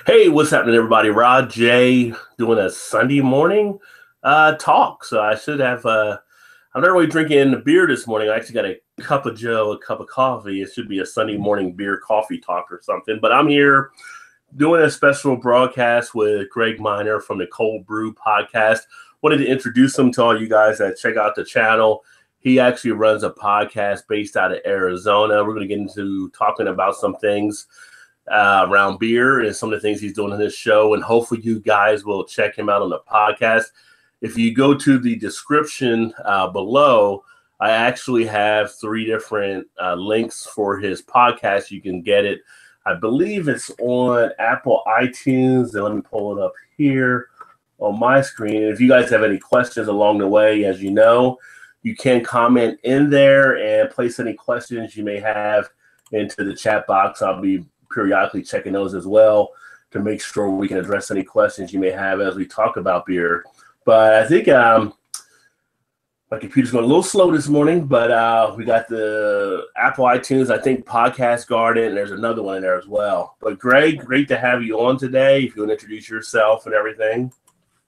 Hey, what's happening, everybody? Rod J doing a Sunday morning talk. So I should have, I'm not really drinking a beer this morning. I actually got a cup of Joe, a cup of coffee. It should be a Sunday morning beer coffee talk or something. But I'm here doing a special broadcast with Greg Miner from the Cold Brew podcast. Wanted to introduce him to all you guys that check out the channel. He actually runs a podcast based out of Arizona. We're going to get into talking about some things around beer and some of the things he's doing in his show. And hopefully you guys will check him out on the podcast. If you go to the description below, I actually have 3 different links for his podcast. You can get it. I believe it's on Apple iTunes. And let me pull it up here on my screen. If you guys have any questions along the way, as you know, you can comment in there and place any questions you may have into the chat box. I'll be periodically checking those as well to make sure we can address any questions you may have as we talk about beer. But I think my computer's going a little slow this morning, but we got the Apple iTunes, I think Podcast Garden, and there's another one in there as well. But Greg, great to have you on today. If you want to introduce yourself and everything.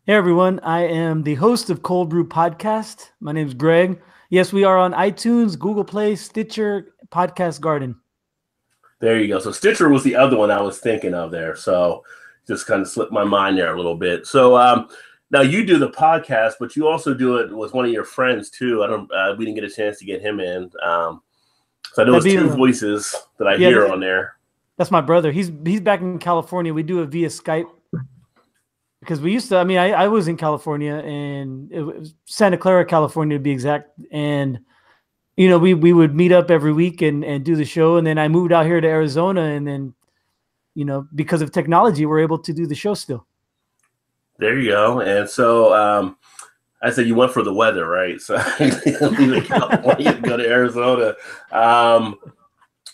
Hey everyone, I am the host of Cold Brew Podcast. My name is Greg. Yes, we are on iTunes, Google Play, Stitcher, Podcast Garden. There you go. So Stitcher was the other one I was thinking of there. So just kind of slipped my mind there a little bit. So now you do the podcast, but you also do it with one of your friends too. We didn't get a chance to get him in. So I know it's 2 voices that I hear on there. That's my brother. He's back in California. We do it via Skype. Because we used to, I was in California, and it was Santa Clara, California to be exact. And, we would meet up every week and do the show. And then I moved out here to Arizona. And then, because of technology, we're able to do the show still. There you go. And so I said you went for the weather, right? So leaving California to go to Arizona.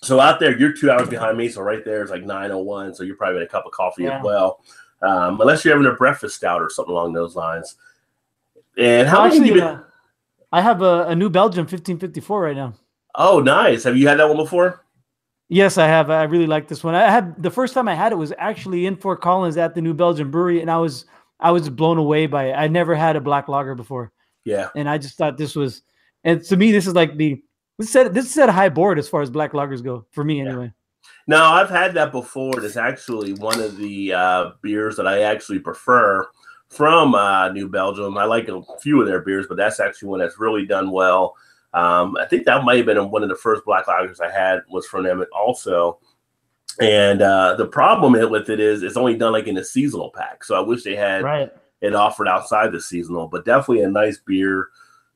So out there, you're 2 hours behind me. So right there is like 9:01. So you're probably having a cup of coffee as well. Unless you're having a breakfast stout or something along those lines. And how long have you been? I have a New Belgium 1554 right now. Oh, nice. Have you had that one before? Yes, I have. I really like this one. The first time I had it was actually in Fort Collins at the New Belgium Brewery, and I was blown away by it. I never had a black lager before. Yeah. And I just thought this was, and to me, this is like this set a high board as far as black lagers go, for me anyway. No, I've had that before. It's actually one of the beers that I actually prefer from New Belgium. I like a few of their beers, but that's actually one that's really done well. I think that might have been one of the first black lagers I had was from them also. And the problem with it is it's only done like in a seasonal pack. So I wish they had it offered outside the seasonal, but definitely a nice beer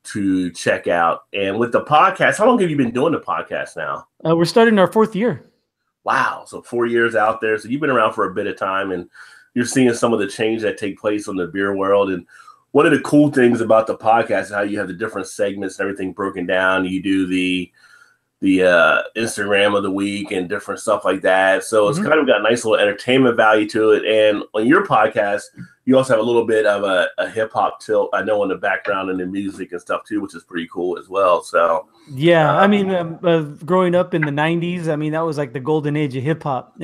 to check out. And with the podcast, how long have you been doing the podcast now? We're starting our 4th year. Wow. So 4 years out there. So you've been around for a bit of time, and you're seeing some of the change that take place in the beer world. And one of the cool things about the podcast is how you have the different segments and everything broken down. You do the Instagram of the week and different stuff like that. So it's kind of got a nice little entertainment value to it. And on your podcast, you also have a little bit of a hip hop tilt, I know, in the background and the music and stuff too, which is pretty cool as well. So yeah, growing up in the 90s, that was like the golden age of hip hop.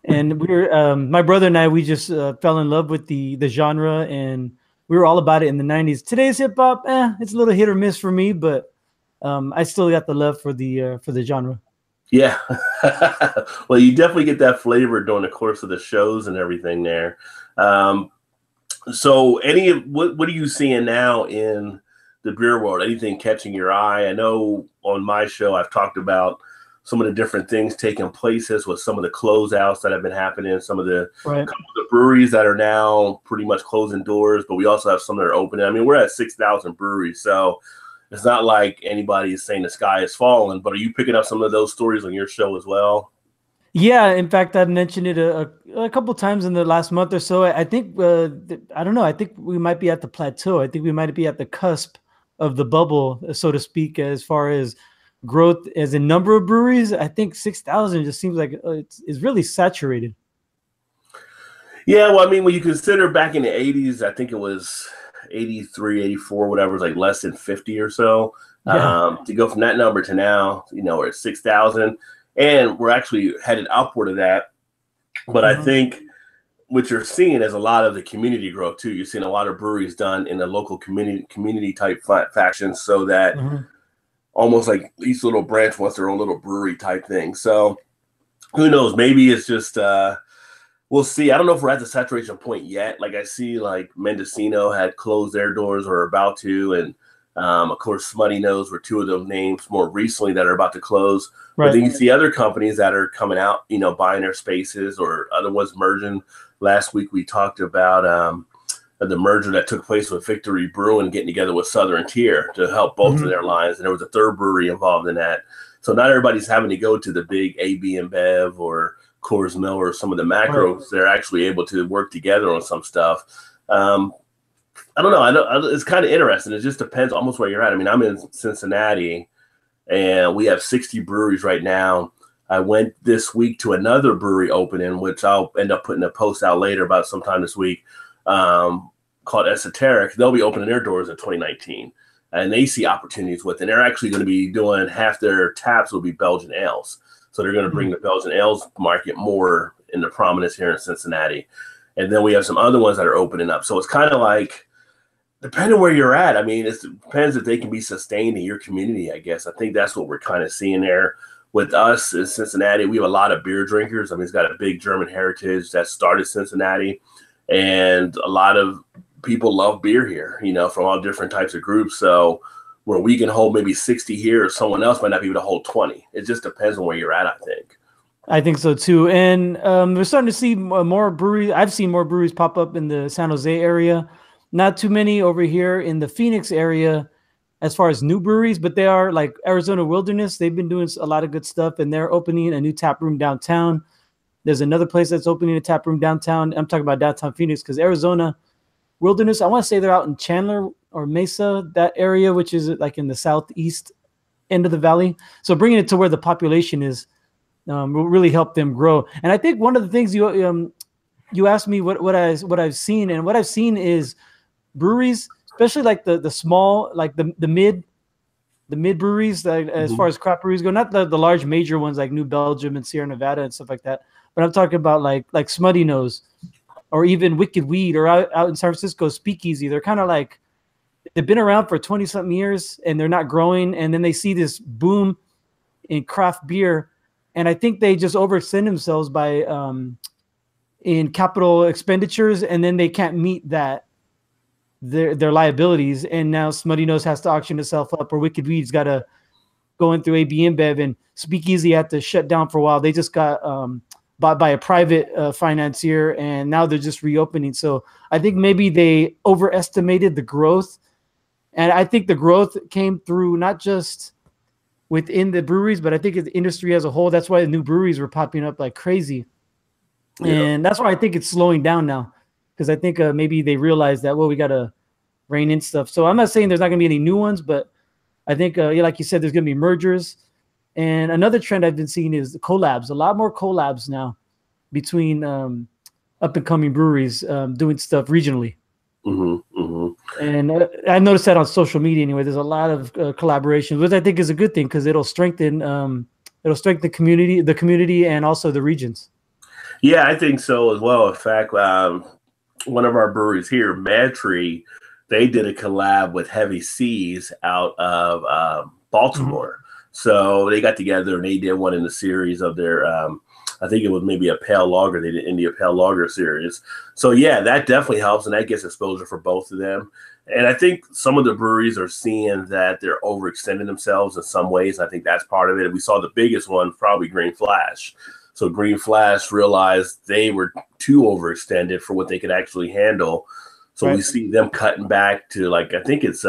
And we were, my brother and I, we just fell in love with the genre, and we were all about it in the 90s. Today's hip hop, it's a little hit or miss for me, but I still got the love for the genre. Yeah. Well, you definitely get that flavor during the course of the shows and everything there. So what are you seeing now in the beer world? Anything catching your eye? I know on my show, I've talked about some of the different things taking places with some of the closeouts that have been happening, some of the couple of the breweries that are now pretty much closing doors, but we also have some that are opening. We're at 6,000 breweries, so it's not like anybody is saying the sky is falling, but are you picking up some of those stories on your show as well? Yeah, in fact, I've mentioned it a couple times in the last month or so. I think, I don't know, I think we might be at the plateau. I think we might be at the cusp of the bubble, so to speak, as far as growth as a number of breweries. I think 6,000 just seems like it's really saturated. Yeah, well, when you consider back in the 80s, I think it was 83, 84, whatever, was like less than 50 or so. Yeah. To go from that number to now, we're at 6,000, and we're actually headed upward of that. But I think what you're seeing is a lot of the community growth too. You're seeing a lot of breweries done in a local community type fashion, so that almost like each little branch wants their own little brewery type thing. So who knows? Maybe it's just we'll see. I don't know if we're at the saturation point yet. Like I see, like Mendocino had closed their doors or are about to, and of course, Smutty Nose were two of those names more recently that are about to close. Right. But then you see other companies that are coming out, you know, buying their spaces, or other ones merging. Last week we talked about the merger that took place with Victory Brewing getting together with Southern Tier to help both of their lines, and there was a third brewery involved in that. So not everybody's having to go to the big AB and Bev or Coors Miller or some of the macros. Right. They're actually able to work together on some stuff. I don't know. It's kind of interesting. It just depends almost where you're at. I mean, I'm in Cincinnati, and we have 60 breweries right now. I went this week to another brewery opening, which I'll end up putting a post out later about sometime this week, called Esoteric. They'll be opening their doors in 2019, and they see opportunities with it. And they're actually going to be doing half their taps will be Belgian ales. So they're going to bring the Belgian ales market more into prominence here in Cincinnati. And then we have some other ones that are opening up. So it's kind of like, depending where you're at, I mean, it depends if they can be sustained in your community, I guess. I think that's what we're kind of seeing there. With us in Cincinnati, we have a lot of beer drinkers. I mean, it's got a big German heritage that started Cincinnati. And a lot of people love beer here, you know, from all different types of groups. So where we can hold maybe 60 here, someone else might not be able to hold 20. It just depends on where you're at, I think. I think so too. And we're starting to see more breweries. I've seen more breweries pop up in the San Jose area. Not too many over here in the Phoenix area as far as new breweries, but they are like Arizona Wilderness. They've been doing a lot of good stuff, and they're opening a new tap room downtown. There's another place that's opening a tap room downtown. I'm talking about downtown Phoenix because Arizona Wilderness, I want to say they're out in Chandler or Mesa, that area, which is like in the southeast end of the valley. So bringing it to where the population is will really help them grow. And I think one of the things you asked me what I've seen, and what I've seen is breweries, especially like the small, like the mid breweries, like, as far as craft breweries go, not the large major ones like New Belgium and Sierra Nevada and stuff like that, but I'm talking about like Smutty Nose or even Wicked Weed, or out in San Francisco, Speakeasy. They're kind of like, they've been around for 20 something years and they're not growing, and then they see this boom in craft beer, and I think they just overextend themselves by in capital expenditures, and then they can't meet that their liabilities, and now Smutty Nose has to auction itself up, or Wicked Weed's got to go in through AB and Bev, and Speakeasy had to shut down for a while. They just got bought by a private financier, and now they're just reopening. So I think maybe they overestimated the growth, and I think the growth came through not just within the breweries, but I think it's the industry as a whole. That's why the new breweries were popping up like crazy, and that's why I think it's slowing down now. Because I think maybe they realized that, well, we got to rein in stuff. So I'm not saying there's not going to be any new ones, but I think, like you said, there's going to be mergers. And another trend I've been seeing is the collabs. A lot more collabs now between up-and-coming breweries doing stuff regionally. And I noticed that on social media anyway. There's a lot of collaborations, which I think is a good thing because it'll strengthen the community and also the regions. Yeah, I think so as well. In fact, one of our breweries here, Mad Tree, they did a collab with Heavy Seas out of Baltimore. So they got together and they did one in the series of their, I think it was maybe a pale lager. They did India Pale Lager series. So yeah, that definitely helps, and that gets exposure for both of them. And I think some of the breweries are seeing that they're overextending themselves in some ways. I think that's part of it. We saw the biggest one, probably Green Flash. So Green Flash realized they were too overextended for what they could actually handle. So we see them cutting back to, like, I think it's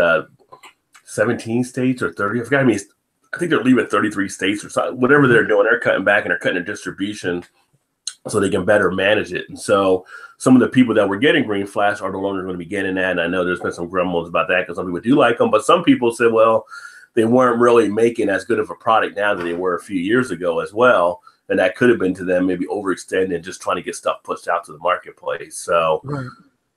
17 states or 30. I forgot. I mean, I think they're leaving 33 states or something. Whatever they're doing, they're cutting back and they're cutting their distribution so they can better manage it. And so some of the people that were getting Green Flash are no longer going to be getting that. And I know there's been some grumbles about that because some people do like them. But some people said, well, they weren't really making as good of a product now than they were a few years ago as well. And that could have been to them maybe overextending and just trying to get stuff pushed out to the marketplace. So,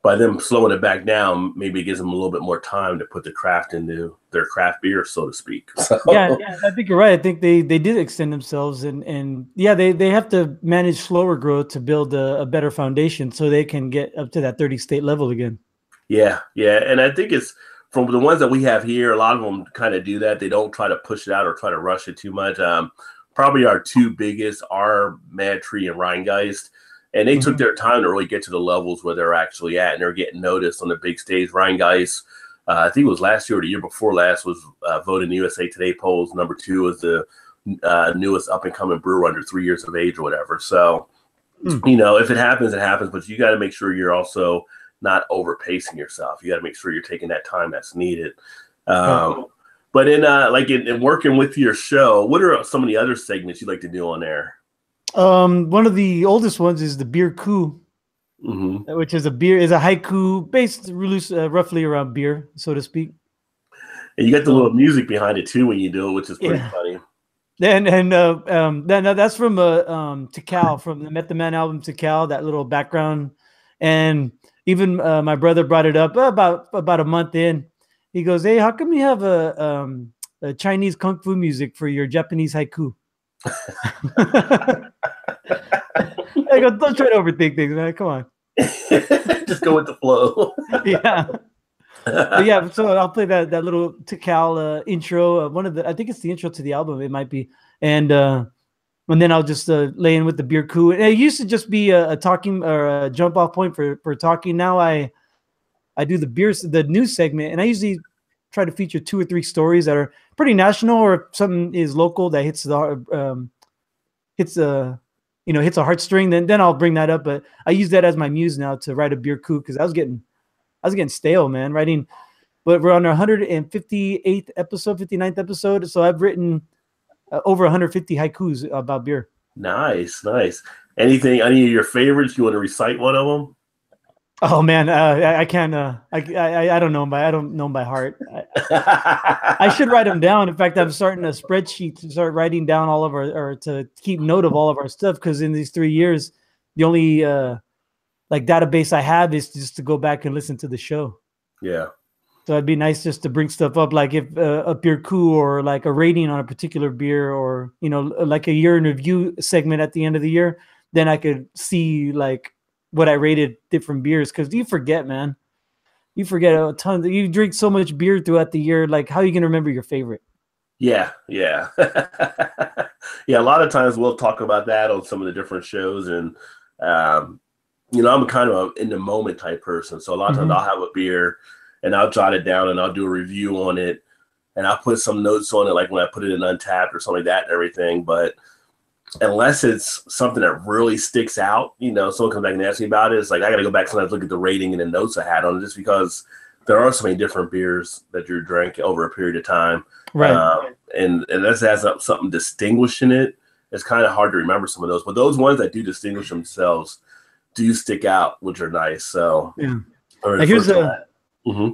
by them slowing it back down, maybe it gives them a little bit more time to put the craft into their craft beer, so to speak. So. Yeah, I think you're right. I think they did extend themselves, and yeah, they have to manage slower growth to build a better foundation so they can get up to that 30 state level again. Yeah, and I think it's from the ones that we have here. A lot of them kind of do that. They don't try to push it out or try to rush it too much. Probably our two biggest are Mad Tree and Rheingeist. And they took their time to really get to the levels where they're actually at, and they're getting noticed on the big stage. Rheingeist, I think it was last year or the year before last, was voted in the USA Today polls. Number 2 is the newest up-and-coming brewer under 3 years of age or whatever. So, if it happens, it happens. But you got to make sure you're also not over-pacing yourself. You got to make sure you're taking that time that's needed. But in working with your show, what are some of the other segments you like to do on there? One of the oldest ones is the Beer CoOp, which is a haiku based roughly around beer, so to speak. And you got the little music behind it too when you do it, which is pretty funny. That's from Tikal, from the Met the Man album Tikal, that little background. And even my brother brought it up about a month in. He goes, "Hey, how come you have a Chinese kung fu music for your Japanese haiku?" I go, don't try to overthink things, man. Come on. Just go with the flow. Yeah. So I'll play that little Tikal intro. I think it's the intro to the album. It might be. And then I'll just lay in with the Beer CoOp. And it used to just be a talking or a jump off point for talking. Now I do the news segment, and I usually try to feature 2 or 3 stories that are pretty national, or if something is local that hits a heartstring, then I'll bring that up. But I use that as my muse now to write a Beer CoOp, because I was getting stale, man, writing. But we're on our 158th episode, 59th episode, so I've written over 150 haikus about beer. Nice. Any of your favorites? You want to recite one of them? Oh man, I can't. I don't know them I don't know them by heart. I should write them down. In fact, I'm starting a spreadsheet to start writing down all of or to keep note of all of our stuff, because in these 3 years, the only database I have is just to go back and listen to the show. Yeah. So it'd be nice just to bring stuff up, like if a Beer CoOp, or like a rating on a particular beer, or like a year in review segment at the end of the year. Then I could see like what I rated different beers, because you forget, man. You forget a ton. You drink so much beer throughout the year. Like, how are you going to remember your favorite? Yeah. Yeah, a lot of times we'll talk about that on some of the different shows. And, I'm kind of in the moment type person. So a lot of times I'll have a beer and I'll jot it down and I'll do a review on it. And I'll put some notes on it, like when I put it in Untapped or something like that and everything. But unless it's something that really sticks out, someone comes back and asks me about it, it's like I got to go back sometimes, look at the rating and the notes I had on it, just because there are so many different beers that you're drinking over a period of time. Right. And that has something distinguishing it. It's kind of hard to remember some of those. But those ones that do distinguish themselves do stick out, which are nice. So, yeah. Here's all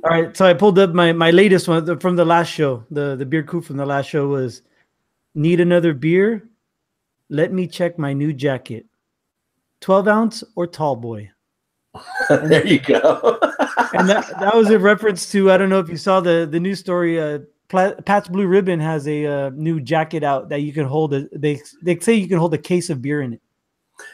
right. So I pulled up my latest one from the last show. The Beer CoOp from the last show was, "Need another beer? Let me check my new jacket. 12 ounce or tall boy?" There you go. And that was a reference to, I don't know if you saw the news story. Pat's Blue Ribbon has a new jacket out that you can hold. They say you can hold a case of beer in it.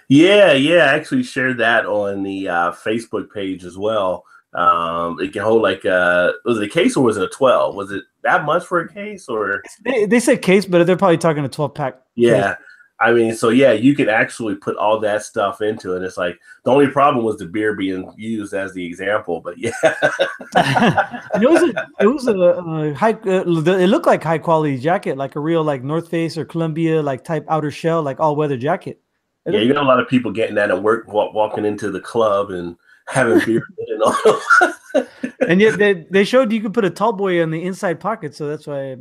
Yeah. I actually shared that on the Facebook page as well. It can hold was it a case or was it a 12? Was it that much for a case, or? They said case, but they're probably talking a 12-pack. Yeah. Case. I mean, so yeah, you could actually put all that stuff into it. It's like the only problem was the beer being used as the example, but yeah. And it was a high. It looked like high quality jacket, like a real like North Face or Columbia like type outer shell, like all weather jacket. Yeah, you got a lot of people getting that at work, walking into the club and having beer and all. And yet they showed you could put a tall boy in the inside pocket, so that's why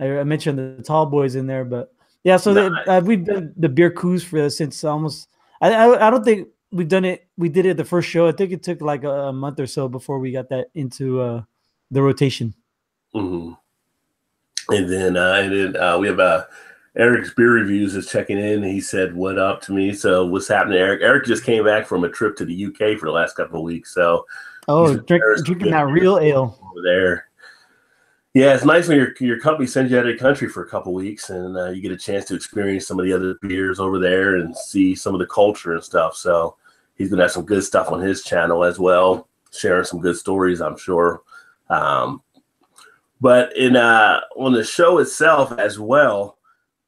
I mentioned the tall boys in there, but. Yeah, so nice. We've done the Beer CoOps since almost. I don't think we've done it. We did it the first show. I think it took like a month or so before we got that into the rotation. Mm-hmm. And then we have Eric's Beer Reviews is checking in. He said, "What up?" to me. So what's happening, Eric? Eric just came back from a trip to the UK for the last couple of weeks. So drinking that real ale over there. Yeah, it's nice when your company sends you out of the country for a couple of weeks and you get a chance to experience some of the other beers over there and see some of the culture and stuff. So he's gonna have some good stuff on his channel as well, sharing some good stories, I'm sure. But in on the show itself as well,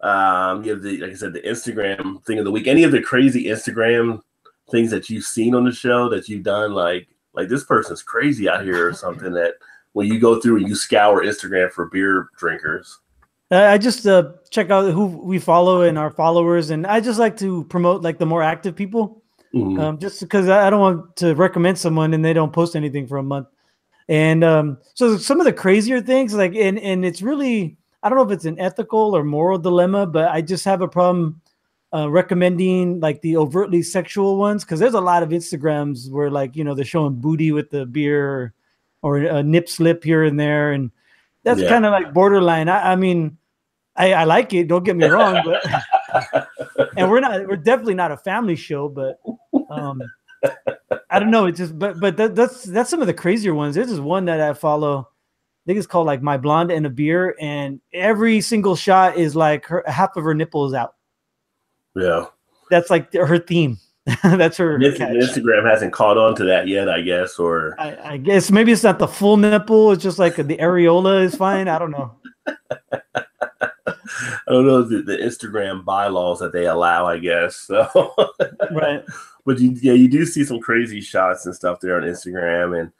you have like I said, the Instagram thing of the week. Any of the crazy Instagram things that you've seen on the show that you've done, like this person's crazy out here or something that when you go through and you scour Instagram for beer drinkers? I just check out who we follow and our followers, and I just like to promote like the more active people, just because I don't want to recommend someone and they don't post anything for a month. And so some of the crazier things, like and it's really, I don't know if it's an ethical or moral dilemma, but I just have a problem recommending like the overtly sexual ones, because there's a lot of Instagrams where like they're showing booty with the beer or a nip slip here and there, and that's kind of like borderline. I mean, I like it. Don't get me wrong, but and we're definitely not a family show, but I don't know. It's just, but that's some of the crazier ones. There's this one that I follow. I think it's called like My Blonde and a Beer, and every single shot is like half of her nipple is out. Yeah, that's like her theme. That's her. Instagram hasn't caught on to that yet, I guess, or I guess maybe it's not the full nipple. It's just like the areola is fine. I don't know. I don't know the Instagram bylaws that they allow, I guess. So right, but you do see some crazy shots and stuff there on Instagram, and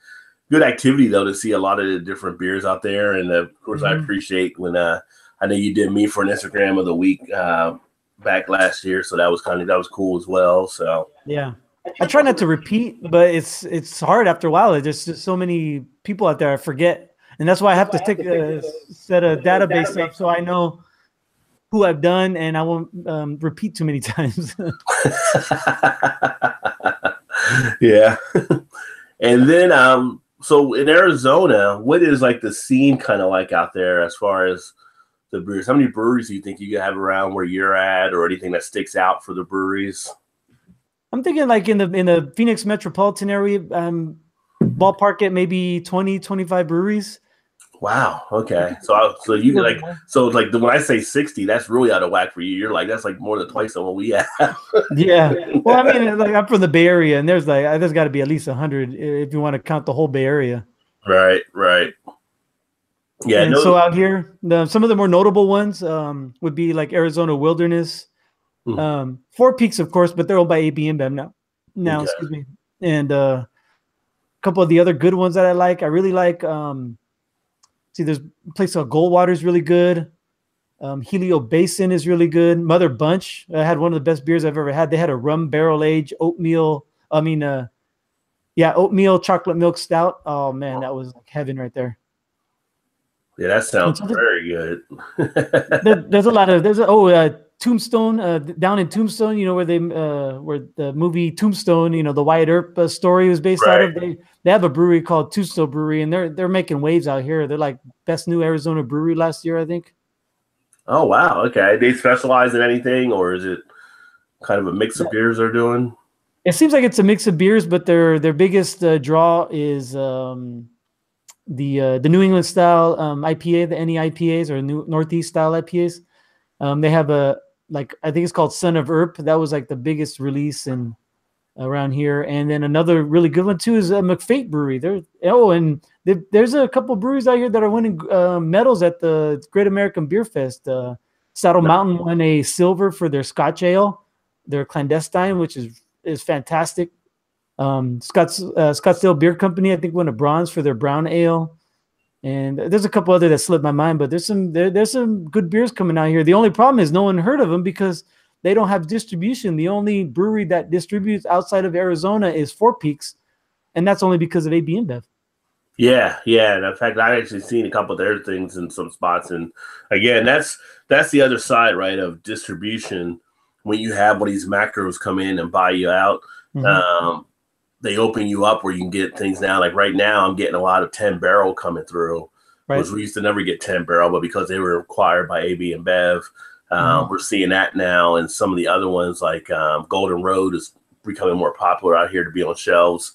good activity though to see a lot of the different beers out there. And of course, I appreciate when I know you did me for an Instagram of the week back last year, so that was cool as well. So yeah, I try not to repeat, but it's hard after a while. There's just so many people out there I forget, and that's why I have to set a database up so I know who I've done and I won't repeat too many times. Yeah. And then so in Arizona, what is like the scene kind of like out there as far as the breweries? How many breweries do you think you have around where you're at, or anything that sticks out for the breweries? I'm thinking like in the Phoenix metropolitan area, ballpark at maybe 20, 25 breweries. Wow. Okay. So when I say 60, that's really out of whack for you. You're like, that's like more than twice of what we have. Yeah. Well, I mean, like I'm from the Bay Area, and there's got to be at least 100 if you want to count the whole Bay Area. Right. Yeah. And so out here, some of the more notable ones would be like Arizona Wilderness, Four Peaks, of course, but they're owned by AB InBev now. Okay. Excuse me. And a couple of the other good ones that I like. I really like. There's a place called Goldwater is really good. Helio Basin is really good. Mother Bunch, I had one of the best beers I've ever had. They had a rum barrel aged oatmeal chocolate milk stout. Oh man, that was like heaven right there. Yeah, that sounds very good. There's Tombstone down in Tombstone, where the movie Tombstone, the Wyatt Earp story was based out of. They have a brewery called Tombstone Brewery, and they're making waves out here. They're like best new Arizona brewery last year, I think. Oh wow, okay. They specialize in anything, or is it kind of a mix of beers they're doing? It seems like it's a mix of beers, but their biggest draw is the New England style IPA, the NE IPAs or Northeast style IPAs. They have I think it's called Son of Earp. That was like the biggest release around here. And then another really good one too is McFate Brewery. There's a couple breweries out here that are winning medals at the Great American Beer Fest. Saddle Mountain won a silver for their Scotch ale, their clandestine, which is fantastic. Scottsdale Beer Company, I think, won a bronze for their brown ale. And there's a couple other that slipped my mind, but there's some good beers coming out here. The only problem is no one heard of them because they don't have distribution. The only brewery that distributes outside of Arizona is Four Peaks, and that's only because of AB InBev. Yeah. And in fact, I've actually seen a couple of their things in some spots. And again, that's the other side, right, of distribution. When you have one of these macros come in and buy you out, they open you up where you can get things now. Like right now, I'm getting a lot of 10 barrel coming through. Right. Because we used to never get 10 barrel, but because they were acquired by AB InBev, We're seeing that now, and some of the other ones like Golden Road is becoming more popular out here to be on shelves.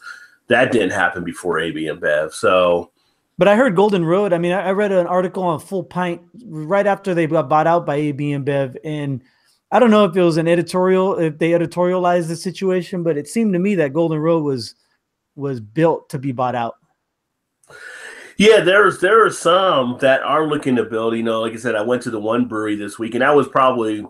That didn't happen before AB and Bev. So, but I heard Golden Road. I mean, I read an article on Full Pint right after they got bought out by AB and Bev, and I don't know if it was an editorial, if they editorialized the situation, but it seemed to me that Golden Road was built to be bought out. Yeah, there are some that are looking to build. You know, like I said, I went to the one brewery this week, and that was probably,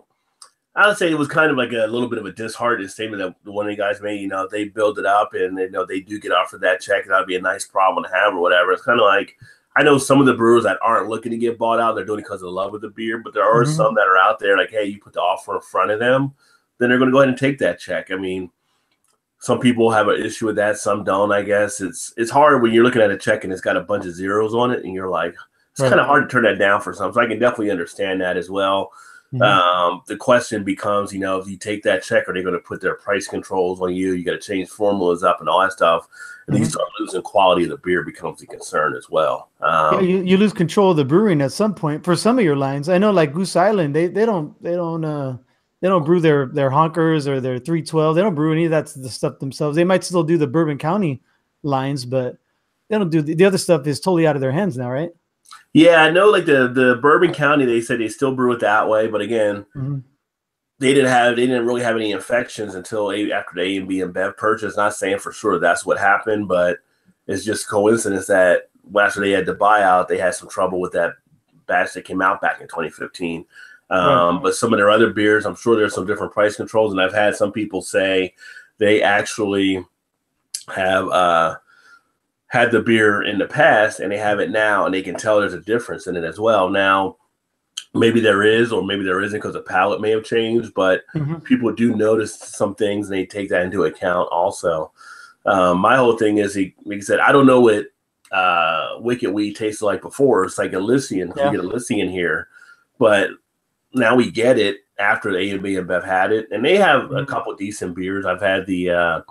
I would say it was kind of like a little bit of a disheartening statement that one of the guys made. You know, they build it up, and they know they do get offered that check, and that'd be a nice problem to have or whatever. It's kind of like, I know some of the brewers that aren't looking to get bought out, they're doing it because of the love of the beer, but there are some that are out there like, hey, you put the offer in front of them, then they're going to go ahead and take that check. I mean, some people have an issue with that, some don't, I guess. It's hard when you're looking at a check and it's got a bunch of zeros on it, and you're like, it's kind of hard to turn that down for some. So I can definitely understand that as well. The question becomes, you know, if you take that check, are they going to put their price controls on you? You got to change formulas up and all that stuff. And you start losing quality of the beer becomes a concern as well. Yeah, you lose control of the brewing at some point for some of your lines. I know, like Goose Island, they don't brew their honkers or their 312. They don't brew any of that the stuff themselves. They might still do the Bourbon County lines, but they don't do the other stuff. Is totally out of their hands now, right? Yeah, I know. Like the Bourbon County, they said they still brew it that way, but again, they didn't really have any infections until after the A and B and Bev purchase. Not saying for sure that's what happened, but it's just coincidence that after they had the buyout, they had some trouble with that batch that came out back in 2015. But some of their other beers, I'm sure there's some different price controls, and I've had some people say they actually have had the beer in the past and they have it now, and they can tell there's a difference in it as well. Now, maybe there is, or maybe there isn't, because the palate may have changed, but people do notice some things, and they take that into account also. My whole thing is, like I said, I don't know what Wicked Weed tasted like before. It's like a Lycian. You get a Lycian here, but now we get it after the A&B and Bev had it, and they have a couple decent beers. I've had the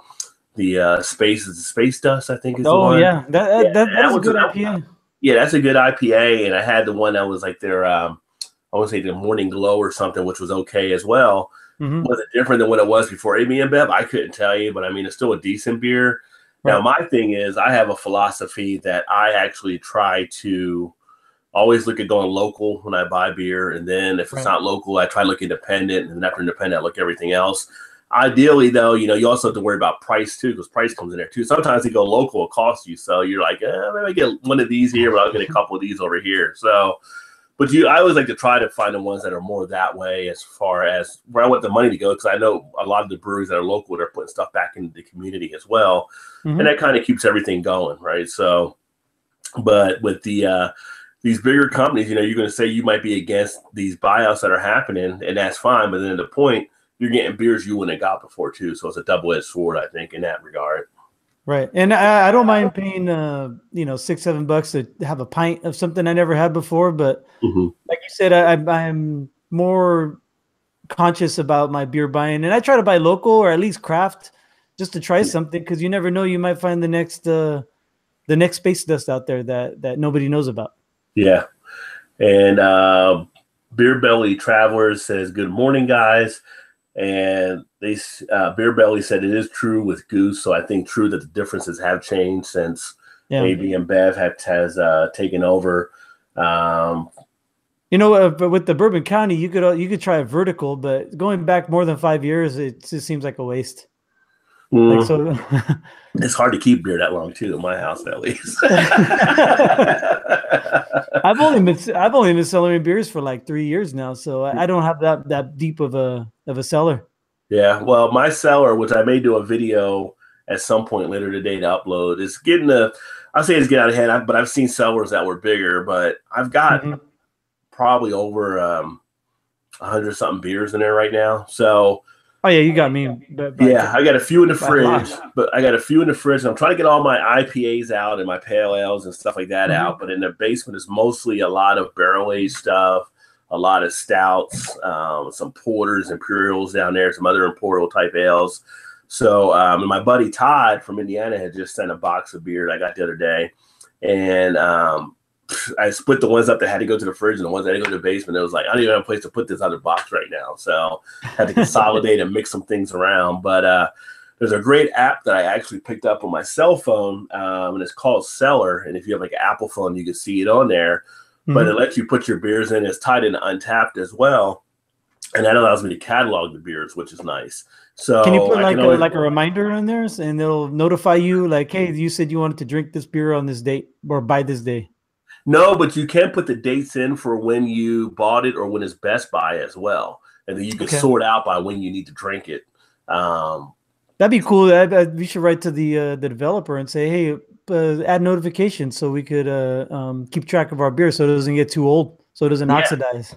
Space Dust, I think is the one. That was a good IPA. Yeah, that's a good IPA, and I had the one that was like their I want to say the Morning Glow or something, which was okay as well. Was it different than what it was before AB and Bev? I couldn't tell you, but I mean, it's still a decent beer. Now, my thing is, I have a philosophy that I actually try to always look at going local when I buy beer, and then if it's not local, I try to look independent, and then after independent, I look at everything else. Ideally, though, you know, you also have to worry about price too, because price comes in there too. Sometimes they go local, it costs you, so you're like, maybe I get one of these here, but I'll get a couple of these over here. So, but I always like to try to find the ones that are more that way, as far as where I want the money to go, because I know a lot of the breweries that are local, they're putting stuff back into the community as well, and that kind of keeps everything going, right? So, but with the these bigger companies, you know, you're going to say you might be against these buyouts that are happening, and that's fine. But then at the point, you're getting beers you wouldn't have got before too. So it's a double-edged sword, I think, in that regard. Right. And I don't mind paying, $6-7 to have a pint of something I never had before. But like you said, I'm more conscious about my beer buying, and I try to buy local or at least craft just to try something, because you never know, you might find the next Space Dust out there that nobody knows about. Yeah. And Beer Belly Travelers says, good morning, guys. And they Beer Belly said it is true with Goose. So I think true that the differences have changed since AB and Bev has taken over. But with the Bourbon County, you could try a vertical, but going back more than 5 years, it just seems like a waste. Like, so it's hard to keep beer that long too, in my house at least. I've only been cellaring beers for like 3 years now, so I don't have that deep of a cellar. Yeah, well, my cellar, which I may do a video at some point later today to upload, is getting I'll say it's getting out of hand, but I've seen cellars that were bigger, but I've got probably over 100 something beers in there right now. So. Oh yeah, you got me. I got a few in the fridge, and I'm trying to get all my IPAs out and my pale ales and stuff like that out. But in the basement is mostly a lot of barrel aged stuff, a lot of stouts, some porters, imperials down there, some other imperial type ales. So, and my buddy Todd from Indiana had just sent a box of beer that I got the other day, and I split the ones up that had to go to the fridge and the ones that had to go to the basement. It was like, I don't even have a place to put this other box right now. So I had to consolidate and mix some things around. But there's a great app that I actually picked up on my cell phone, and it's called Cellar. And if you have like an Apple phone, you can see it on there. But it lets you put your beers in. It's tied into Untapped as well. And that allows me to catalog the beers, which is nice. So can you put like a reminder on there, and it'll notify you like, hey, you said you wanted to drink this beer on this date or by this day? No, but you can put the dates in for when you bought it or when it's best by as well. And then you can sort out by when you need to drink it. That'd be cool. We should write to the developer and say, hey, add notifications so we could keep track of our beer so it doesn't get too old, so it doesn't oxidize.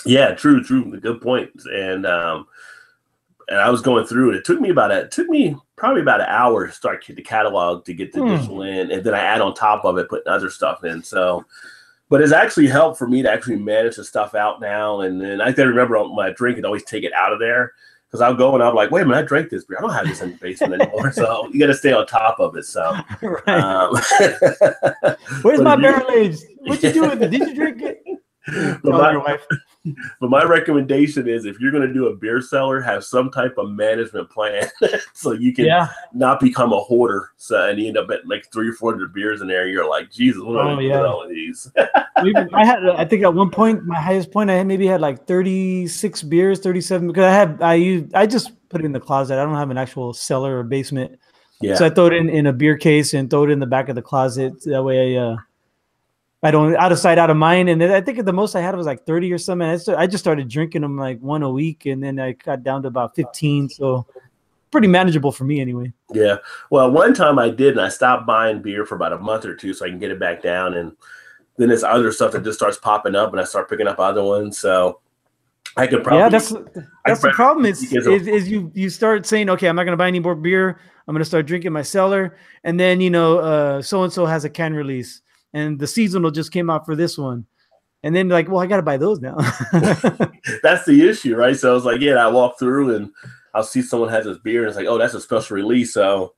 Yeah, true. Good point. And I was going through it. It took me probably about an hour to start the catalog to get the additional in, and then I add on top of it, putting other stuff in. So, but it's actually helped for me to actually manage the stuff out now. And then I can remember when I drink it, always take it out of there because I'll go and I'm like, wait a minute, I drank this beer. I don't have this in the basement anymore. So you got to stay on top of it. So, where's my barrel aged? What you doing with it? Did you drink it? Tell your wife. But my recommendation is if you're going to do a beer cellar, have some type of management plan so you can not become a hoarder. So and you end up at like 300 or 400 beers in there. You're like, Jesus, what am I doing with all of these? I think at one point, my highest point, I had like 36 beers, 37 because I just put it in the closet. I don't have an actual cellar or basement. Yeah. So I throw it in a beer case and throw it in the back of the closet. That way I don't out of sight, out of mind. And then I think the most I had was like 30 or something. I just started drinking them like one a week, and then I got down to about 15. So pretty manageable for me anyway. Yeah. Well, one time I did, and I stopped buying beer for about a month or two so I can get it back down. And then there's other stuff that just starts popping up, and I start picking up other ones. So I could probably that's the problem is you start saying, okay, I'm not going to buy any more beer. I'm going to start drinking my cellar, and then so and so has a can release. And the seasonal just came out for this one. And then like, well, I got to buy those now. That's the issue, right? So I was like, I walk through and I'll see someone has this beer and it's like, oh, that's a special release. So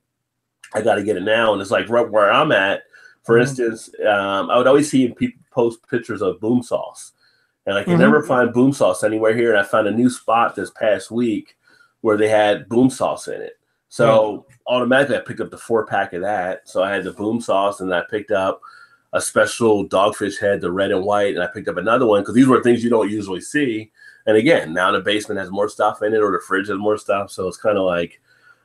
I got to get it now. And it's like right where I'm at, for instance, I would always see people post pictures of boom sauce. And I can never find boom sauce anywhere here. And I found a new spot this past week where they had boom sauce in it. So automatically I picked up the 4-pack of that. So I had the boom sauce, and I picked up a special Dogfish Head, the red and white, and I picked up another one because these were things you don't usually see. And again, now the basement has more stuff in it, or the fridge has more stuff, so it's kind of like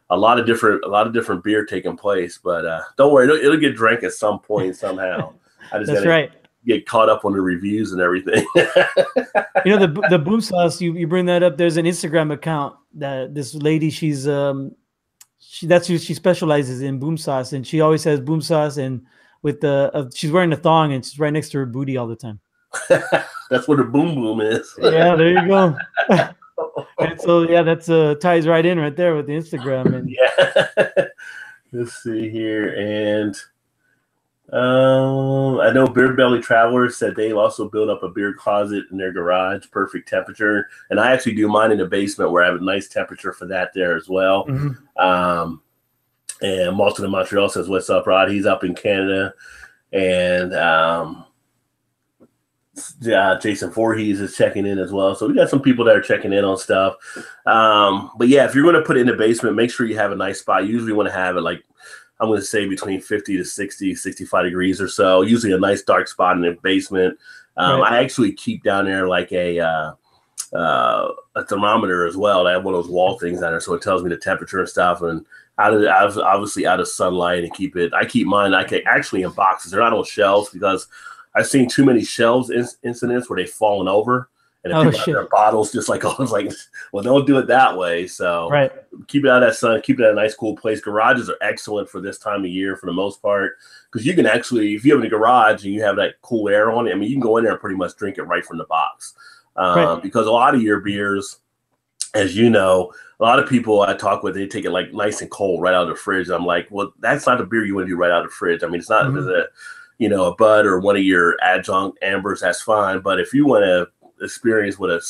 a lot of different beer taking place. But don't worry, it'll get drank at some point somehow. I just gotta get caught up on the reviews and everything. The boom sauce. You bring that up. There's an Instagram account that this lady that's who she specializes in, boom sauce, and she always has boom sauce and. With she's wearing a thong and she's right next to her booty all the time. That's where the boom boom is. Yeah, there you go. And so that's ties right in right there with the Instagram. And let's see here, and I know Beer Belly Travelers said they also built up a beer closet in their garage, perfect temperature. And I actually do mine in the basement where I have a nice temperature for that there as well. And Malton in Montreal says, what's up, Rod? He's up in Canada. And Jason Voorhees is checking in as well. So we got some people that are checking in on stuff. But if you're going to put it in the basement, make sure you have a nice spot. You usually want to have it like, I'm going to say between 50 to 60, 65 degrees or so. Usually a nice dark spot in the basement. I actually keep down there like a thermometer as well. I have one of those wall things down there, so it tells me the temperature and stuff. And obviously out of sunlight, and I keep mine actually in boxes. They're not on shelves because I've seen too many shelves incidents where they've fallen over and people have their bottles just like, I was like, well, don't do it that way. So keep it out of that sun, keep it at a nice cool place. Garages are excellent for this time of year for the most part, because you can actually, if you have a garage and you have that cool air on it, I mean, you can go in there and pretty much drink it right from the box. Because a lot of your beers, as you know, a lot of people I talk with, they take it like nice and cold right out of the fridge. I'm like, well, that's not the beer you want to do right out of the fridge. I mean, it's not a Bud or one of your adjunct ambers, that's fine. But if you want to experience what a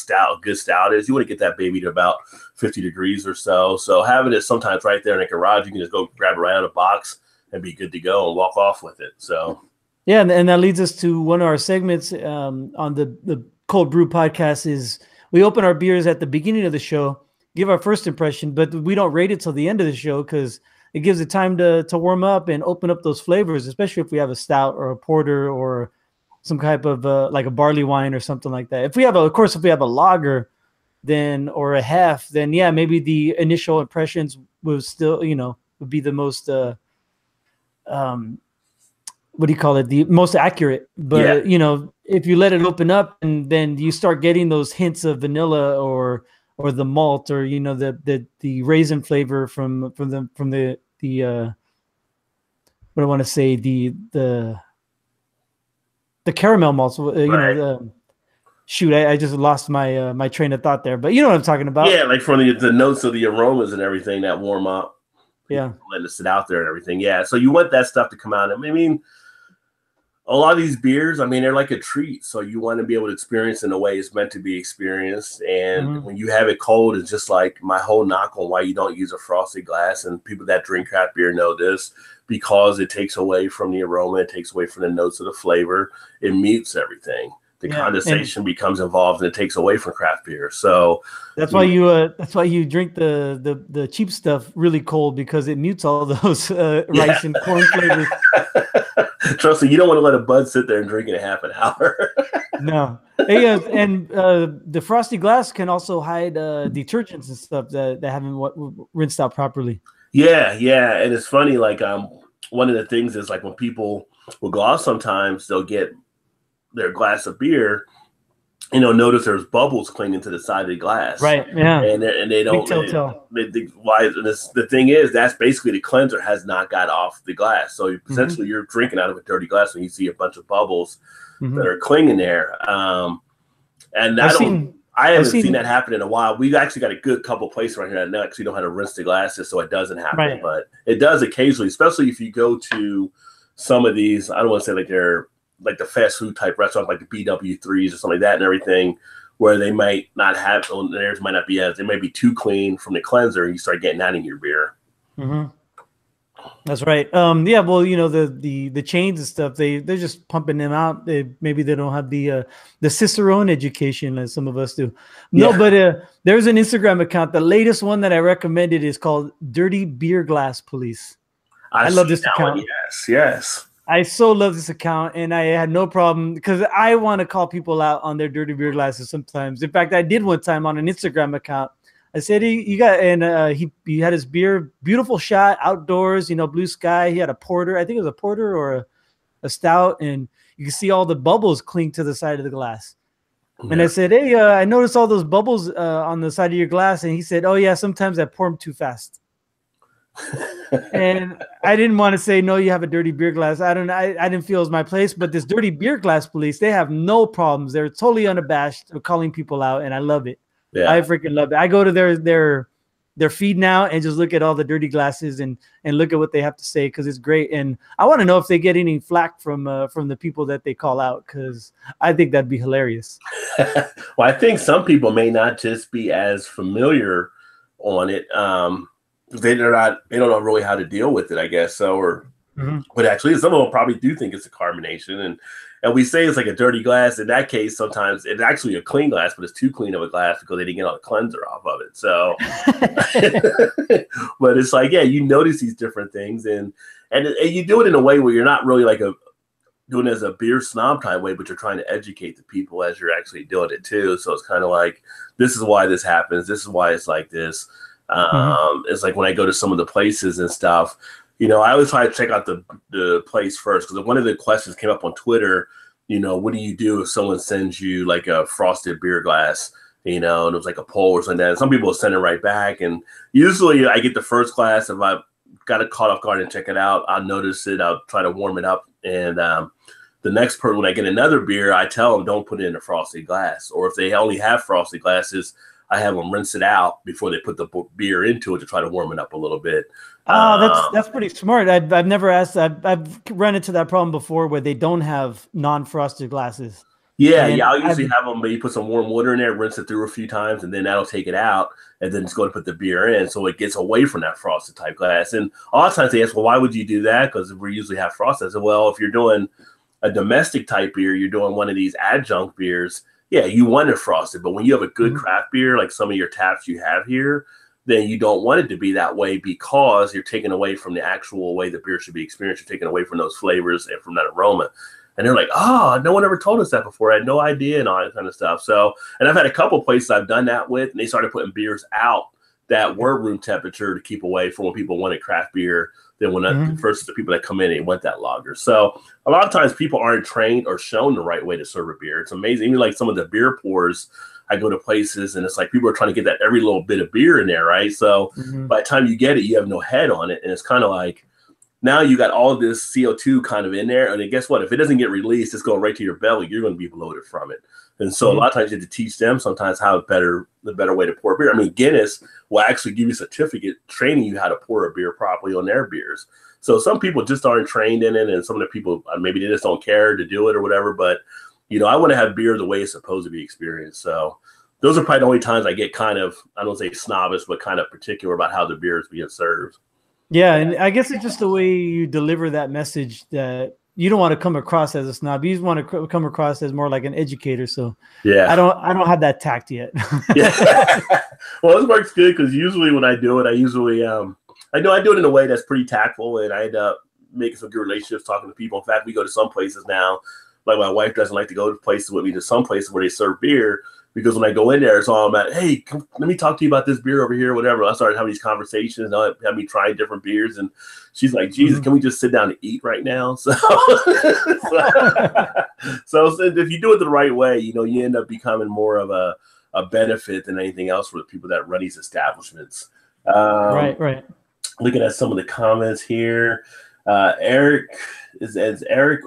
good stout is, you want to get that baby to about 50 degrees or so. So having it sometimes right there in the garage, you can just go grab it right out of the box and be good to go and walk off with it. So Yeah, and that leads us to one of our segments on the Cold Brew podcast is we open our beers at the beginning of the show, give our first impression, but we don't rate it till the end of the show because it gives it time to warm up and open up those flavors, especially if we have a stout or a porter or some type of like a barley wine or something like that. If we have of course, if we have a lager, then or a half, then yeah, maybe the initial impressions will still, would be the most um what do you call it, the most accurate. Yeah. But if you let it open up and then you start getting those hints of vanilla or the malt or the raisin flavor from the what I want to say, the caramel malts, Right. shoot, I just lost my my train of thought there, but you know what I'm talking Yeah, about. like from the notes of the aromas and everything that warm up, Yeah. letting it sit out there and everything. Yeah, so you want that stuff to come out. I mean, a lot of these beers, I mean, they're like a treat. So you want to be able to experience in a way it's meant to be experienced. And Mm-hmm. when you have it cold, it's just like my whole knock on why you don't use a frosted glass. And people that drink craft beer know this because it takes away from the aroma, it takes away from the notes of the flavor, it mutes everything. The Yeah, and condensation becomes involved and it takes away from craft beer. So that's why you you drink the cheap stuff really cold because it mutes all those yeah. rice and corn flavors. Trust me, you don't want to let a bud sit there and drink in a half an hour. No. Hey, and the frosty glass can also hide detergents and stuff that haven't rinsed out properly. Yeah, yeah, and it's funny. Like, one of the things is like when people will go out, sometimes they'll get their glass of beer, notice there's bubbles clinging to the side of the glass, Right. Yeah. and they Big don't. telltale. They why? And the thing is, that's basically the cleanser has not got off the glass, so Mm-hmm. essentially you're drinking out of a dirty glass when you see a bunch of bubbles that Mm-hmm. are clinging there. And I've seen I I've haven't seen that seen happen in a while. We've actually got a good couple places right here that actually know how to rinse the glasses so it doesn't happen, right. but it does occasionally, especially if you go to some of these, I don't want to say like they're like the fast food type restaurants, like the BW3s or something like that and everything, where they might not have, theirs might not be as, they may be too clean from the cleanser and you start getting that in your beer. Mm-hmm. That's right. Yeah, well, the chains and stuff, they're just pumping them out. Maybe they don't have the Cicerone education as some of us do. No, Yeah. but there's an Instagram account. The latest one that I recommended is called Dirty Beer Glass Police. I I've love seen this that one. account. Yes. Yes. I so love this account, and I had no problem because I want to call people out on their dirty beer glasses sometimes. In fact, I did one time on an Instagram account. I said, "Hey, you got," and he had his beer, beautiful shot outdoors, blue sky. He had a porter, I think it was a porter or a stout, and you can see all the bubbles cling to the side of the glass. And I Yeah. said, "Hey, I noticed all those bubbles on the side of your glass," and he said, "Oh yeah, sometimes I pour them too fast." And I didn't want to say, no, you have a dirty beer glass. I didn't feel it was my place, but this dirty beer glass police, they have no problems. They're totally unabashed of calling people out, and I love it. I Yeah. freaking love it. I go to their feed now and just look at all the dirty glasses and look at what they have to say because it's great. And I want to know if they get any flack from the people that they call out because I think that'd be hilarious. Well, I think some people may not just be as familiar on it. They don't know really how to deal with it, I guess. So, Mm-hmm. but actually, some of them probably do think it's a carbonation, and we say it's like a dirty glass. In that case, sometimes it's actually a clean glass, but it's too clean of a glass because they didn't get all the cleanser off of it. So, but it's like, yeah, you notice these different things, and you do it in a way where you're not really like doing it as a beer snob type way, but you're trying to educate the people as you're actually doing it too. So it's kind of like, this is why this happens. This is why it's like this. It's like when I go to some of the places and stuff, I always try to check out the place first because one of the questions came up on Twitter. What do you do if someone sends you like a frosted beer glass? And it was like a poll or something like that. And some people will send it right back, and usually I get the first glass. If I've got it caught off guard and check it out, I'll notice it. I'll try to warm it up, and the next person, when I get another beer, I tell them don't put it in a frosted glass, or if they only have frosted glasses, I have them rinse it out before they put the beer into it to try to warm it up a little bit. Oh, that's pretty smart. I've never asked. I've run into that problem before where they don't have non-frosted glasses. Yeah, And I'll usually have them, but you put some warm water in there, rinse it through a few times, and then that'll take it out, and then just go to put the beer in, so it gets away from that frosted type glass. And a lot of times they ask, well, why would you do that? Because we usually have frosted. I said, well, if you're doing a domestic type beer, you're doing one of these adjunct beers. Yeah, you want it frosted, but when you have a good craft beer, like some of your taps you have here, then you don't want it to be that way because you're taking away from the actual way the beer should be experienced. You're taking away from those flavors and from that aroma. And they're like, oh, no one ever told us that before. I had no idea and all that kind of stuff. So, and I've had a couple places I've done that with, and they started putting beers out that were room temperature to keep away from when people wanted craft beer. Then when first the people that come in, they want that lager. So a lot of times people aren't trained or shown the right way to serve a beer. It's amazing. Even like some of the beer pours, I go to places and it's like people are trying to get that every little bit of beer in there, right? So by the time you get it, you have no head on it. And it's kind of like, now you got all of this CO2 kind of in there. And then guess what? If it doesn't get released, it's going right to your belly. You're going to be bloated from it. And so a lot of times you have to teach them sometimes how the better way to pour beer. I mean, Guinness will actually give you a certificate training you how to pour a beer properly on their beers. So some people just aren't trained in it. And some of the people, maybe they just don't care to do it or whatever. But, I want to have beer the way it's supposed to be experienced. So those are probably the only times I get kind of, I don't say snobbish, but kind of particular about how the beer is being served. Yeah, and I guess it's just the way you deliver that message that you don't want to come across as a snob. You just want to come across as more like an educator. So I don't have that tact yet. Well, this works good because usually when I do it, I usually I do it in a way that's pretty tactful, and I end up making some good relationships talking to people. In fact, we go to some places now. Like my wife doesn't like to go to places with me to some places where they serve beer. Because when I go in there, it's all about, hey, let me talk to you about this beer over here, whatever. I started having these conversations. I have me trying different beers. And she's like, Jesus, can we just sit down and eat right now? So, so if you do it the right way, you end up becoming more of a benefit than anything else for the people that run these establishments. Right. Looking at some of the comments here. Eric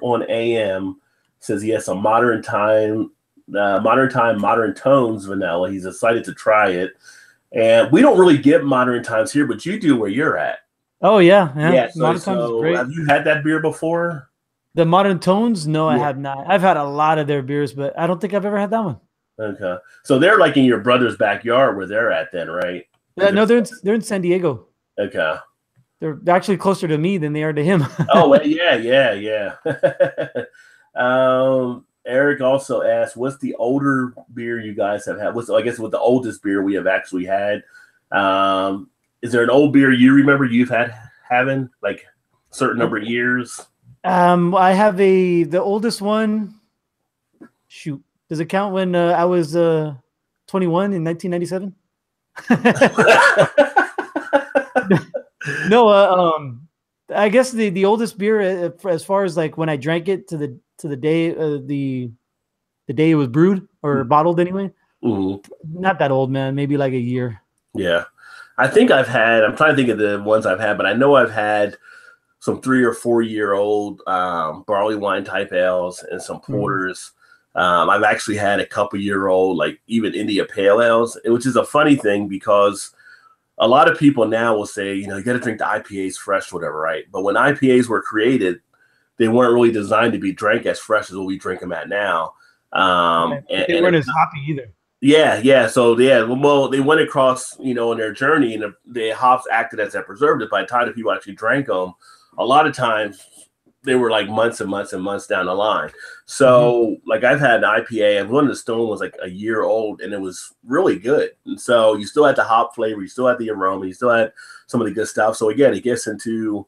on AM says he has some modern time, modern tones vanilla. He's excited to try it. And we don't really get modern times here, but you do where you're at. Oh, yeah. Modern times is great. Have you had that beer before? The modern tones? No, I have not. I've had a lot of their beers, but I don't think I've ever had that one. Okay. So they're like in your brother's backyard where they're at then, right? Yeah, no, they're in San Diego. Okay. They're actually closer to me than they are to him. Oh, well, yeah. Eric also asked, what's the older beer you guys have had? What's the oldest beer we have actually had? Is there an old beer you remember you've having like a certain number of years? I have the oldest one. Shoot. Does it count when I was 21 in 1997? No, I guess the oldest beer as far as like when I drank it to the day the day it was brewed or bottled anyway. Not that old, man. Maybe like a year. Yeah, I think I'm trying to think of the ones I've had, but I know I've had some 3 or 4 year old barley wine type ales and some porters. I've actually had a couple year old, like even India pale ales, which is a funny thing because a lot of people now will say, you got to drink the IPAs fresh, whatever, right? But when IPAs were created, they weren't really designed to be drank as fresh as what we drink them at now. And they weren't as hoppy either. Yeah. So well, they went across, in their journey, and the hops acted as that preservative. By the time the people actually drank them, a lot of times they were like months and months and months down the line. So like I've had an IPA, and one of the Stone was like a year old, and it was really good. And so you still had the hop flavor, you still had the aroma, you still had some of the good stuff. So again, it gets into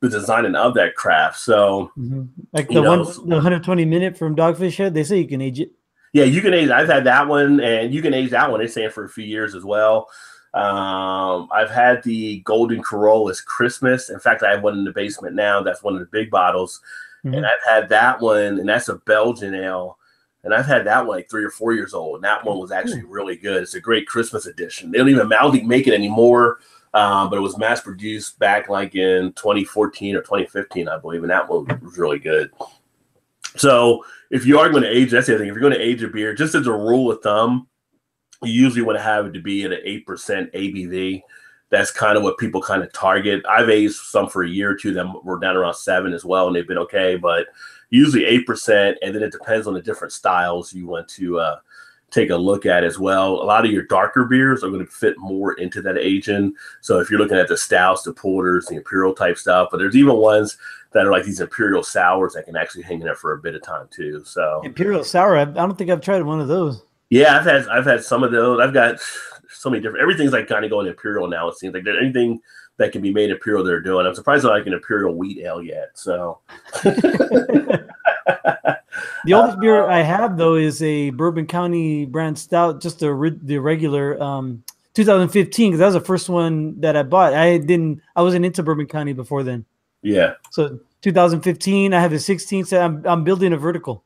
the designing of that craft. So like the 120 minute from Dogfish Head, they say you can age it. Yeah, you can age. I've had that one, and you can age that one. They're saying for a few years as well. I've had the Golden Corollas Christmas. In fact, I have one in the basement now. That's one of the big bottles. And I've had that one, and that's a Belgian ale. And I've had that one like 3 or 4 years old. And that one was actually really good. It's a great Christmas edition. They don't even make it anymore. But it was mass produced back like in 2014 or 2015, I believe. And that one was really good. So if you are going to age, that's the other thing. If you're going to age a beer, just as a rule of thumb, you usually want to have it to be at an 8% ABV. That's kind of what people kind of target. I've aged some for a year or two. Them were down around 7 as well, and they've been okay. But usually 8%, and then it depends on the different styles you want to take a look at as well. A lot of your darker beers are going to fit more into that aging. So if you're looking at the stouts, the porters, the imperial type stuff, but there's even ones that are like these imperial sours that can actually hang in there for a bit of time too. So Imperial sour. I don't think I've tried one of those. yeah, I've had some of those. I've got so many different. Everything's like kind of going imperial now. It seems like anything that can be made imperial they're doing. I'm surprised they're like an imperial wheat ale yet. So the oldest beer I have though is a Bourbon County brand stout, just the regular 2015, because that was the first one that I bought. I wasn't into Bourbon County before then. Yeah. So 2015, I have a 16. So I'm building a vertical.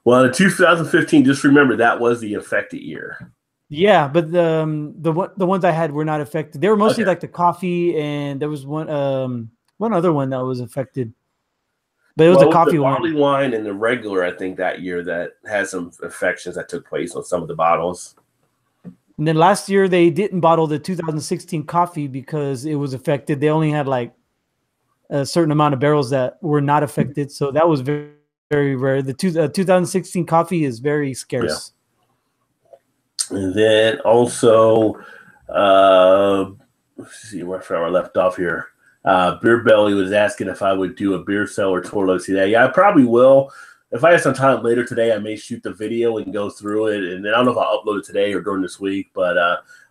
Well, in 2015, just remember that was the affected year. Yeah, but the ones I had were not affected. They were mostly like the coffee, and there was one other one that was affected. But it was a coffee one. Barley wine and the regular, I think, that year that had some affections that took place on some of the bottles. And then last year they didn't bottle the 2016 coffee because it was affected. They only had like a certain amount of barrels that were not affected, so that was very, very rare. The 2016 coffee is very scarce. Yeah. And then also, let's see where I left off here. Beer Belly was asking if I would do a beer cellar tour today. Yeah, I probably will. If I have some time later today, I may shoot the video and go through it. And then I don't know if I'll upload it today or during this week, but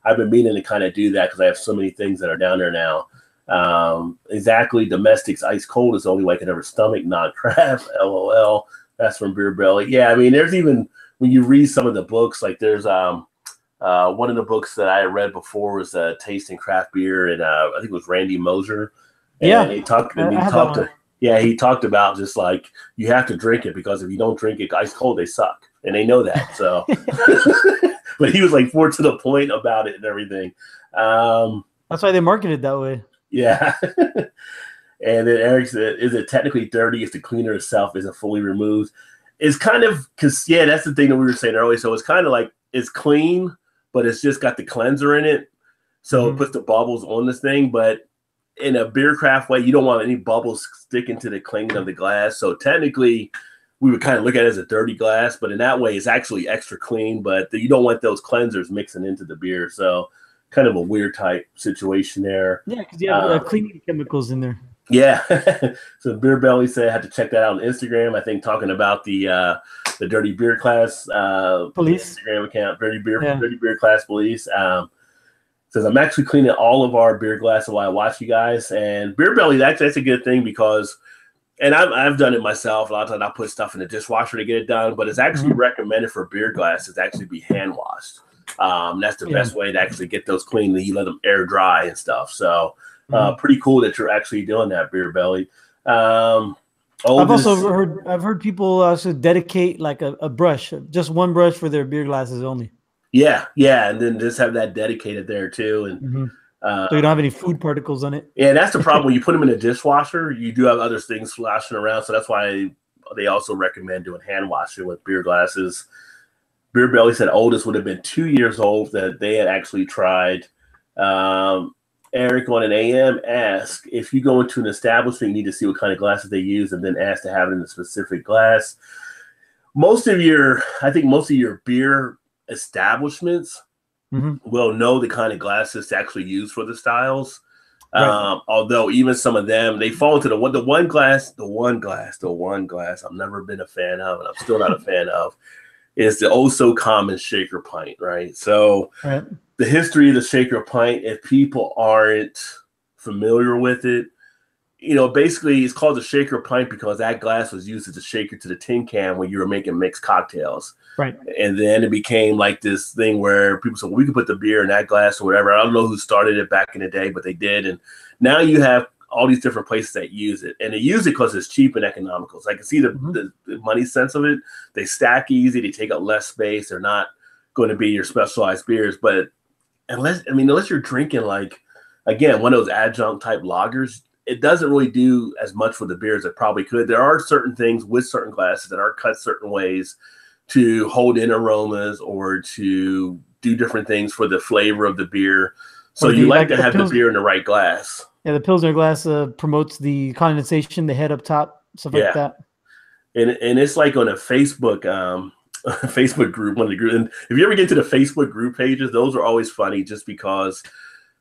I've been meaning to kind of do that because I have so many things that are down there now. Exactly. Domestic's ice cold is the only way I can ever stomach, not craft. LOL. That's from Beer Belly. Yeah, I mean, there's even when you read some of the books, like there's one of the books that I read before was Tasting Craft Beer, and I think it was Randy Moser. And he talked about just like you have to drink it because if you don't drink it ice cold, they suck, and they know that. So, but he was like more to the point about it and everything. That's why they market it that way. Yeah. And then Eric said, "Is it technically dirty if the cleaner itself isn't fully removed?" It's kind of because that's the thing that we were saying earlier. So it's kind of like it's clean, but it's just got the cleanser in it, so it puts the bubbles on this thing, but in a beer craft way, you don't want any bubbles sticking to the cleaning of the glass. So technically, we would kind of look at it as a dirty glass, but in that way, it's actually extra clean. But you don't want those cleansers mixing into the beer. So kind of a weird type situation there. Yeah, because you have cleaning chemicals in there. Yeah. So Beer Belly said I had to check that out on Instagram. I think talking about the Dirty Beer Class police Instagram account, Dirty Beer Class Police. Says I'm actually cleaning all of our beer glasses while I watch you guys. And Beer Belly, that's a good thing because, and I've done it myself. A lot of times I put stuff in the dishwasher to get it done, but it's actually recommended for beer glasses to actually be hand washed. That's the best way to actually get those clean. You let them air dry and stuff. So pretty cool that you're actually doing that, Beer Belly. I've heard people also dedicate like a brush, just one brush for their beer glasses only. Yeah, and then just have that dedicated there too, and so you don't have any food particles on it. Yeah, that's the problem when you put them in a dishwasher. You do have other things flashing around, so that's why they also recommend doing hand washing with beer glasses. Beer Belly said oldest would have been 2 years old that they had actually tried. Eric on an AM asked if you go into an establishment, you need to see what kind of glasses they use, and then ask to have it in a specific glass. Most of your beer establishments will know the kind of glasses to actually use for the styles. Right. Although even some of them, they fall into the one glass I've never been a fan of, and I'm still not a fan of, is the oh so common shaker pint, right? So the history of the shaker pint, if people aren't familiar with it, basically it's called the shaker pint because that glass was used as a shaker to the tin can when you were making mixed cocktails. Right. And then it became like this thing where people said, well, we can put the beer in that glass or whatever. I don't know who started it back in the day, but they did. And now you have all these different places that use it. And they use it because it's cheap and economical. So I can see the money sense of it. They stack easy. They take up less space. They're not going to be your specialized beers. But unless you're drinking like, again, one of those adjunct type lagers, it doesn't really do as much for the beer as it probably could. There are certain things with certain glasses that are cut certain ways to hold in aromas or to do different things for the flavor of the beer. So you like to have the beer in the right glass. Yeah, the Pilsner glass promotes the condensation, the head up top, stuff like that. And it's like on a Facebook Facebook group, one of the group. And if you ever get to the Facebook group pages, those are always funny just because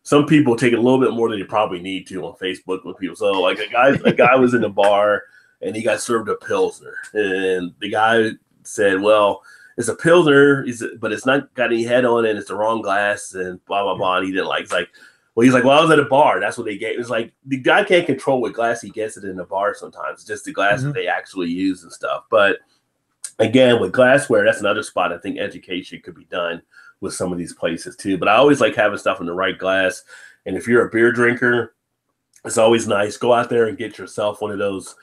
some people take a little bit more than they probably need to on Facebook with people. So like a guy was in the bar and he got served a Pilsner, and the guy said, well, it's a Pilsner, but it's not got any head on it, and it's the wrong glass, and blah, blah, blah. And he didn't like, it's like, well, he's like, well, I was at a bar. That's what they gave. It's like the guy can't control what glass he gets it in the bar sometimes. It's just the glass that they actually use and stuff. But again, with glassware, that's another spot I think education could be done with some of these places too. But I always like having stuff in the right glass. And if you're a beer drinker, it's always nice. Go out there and get yourself one of those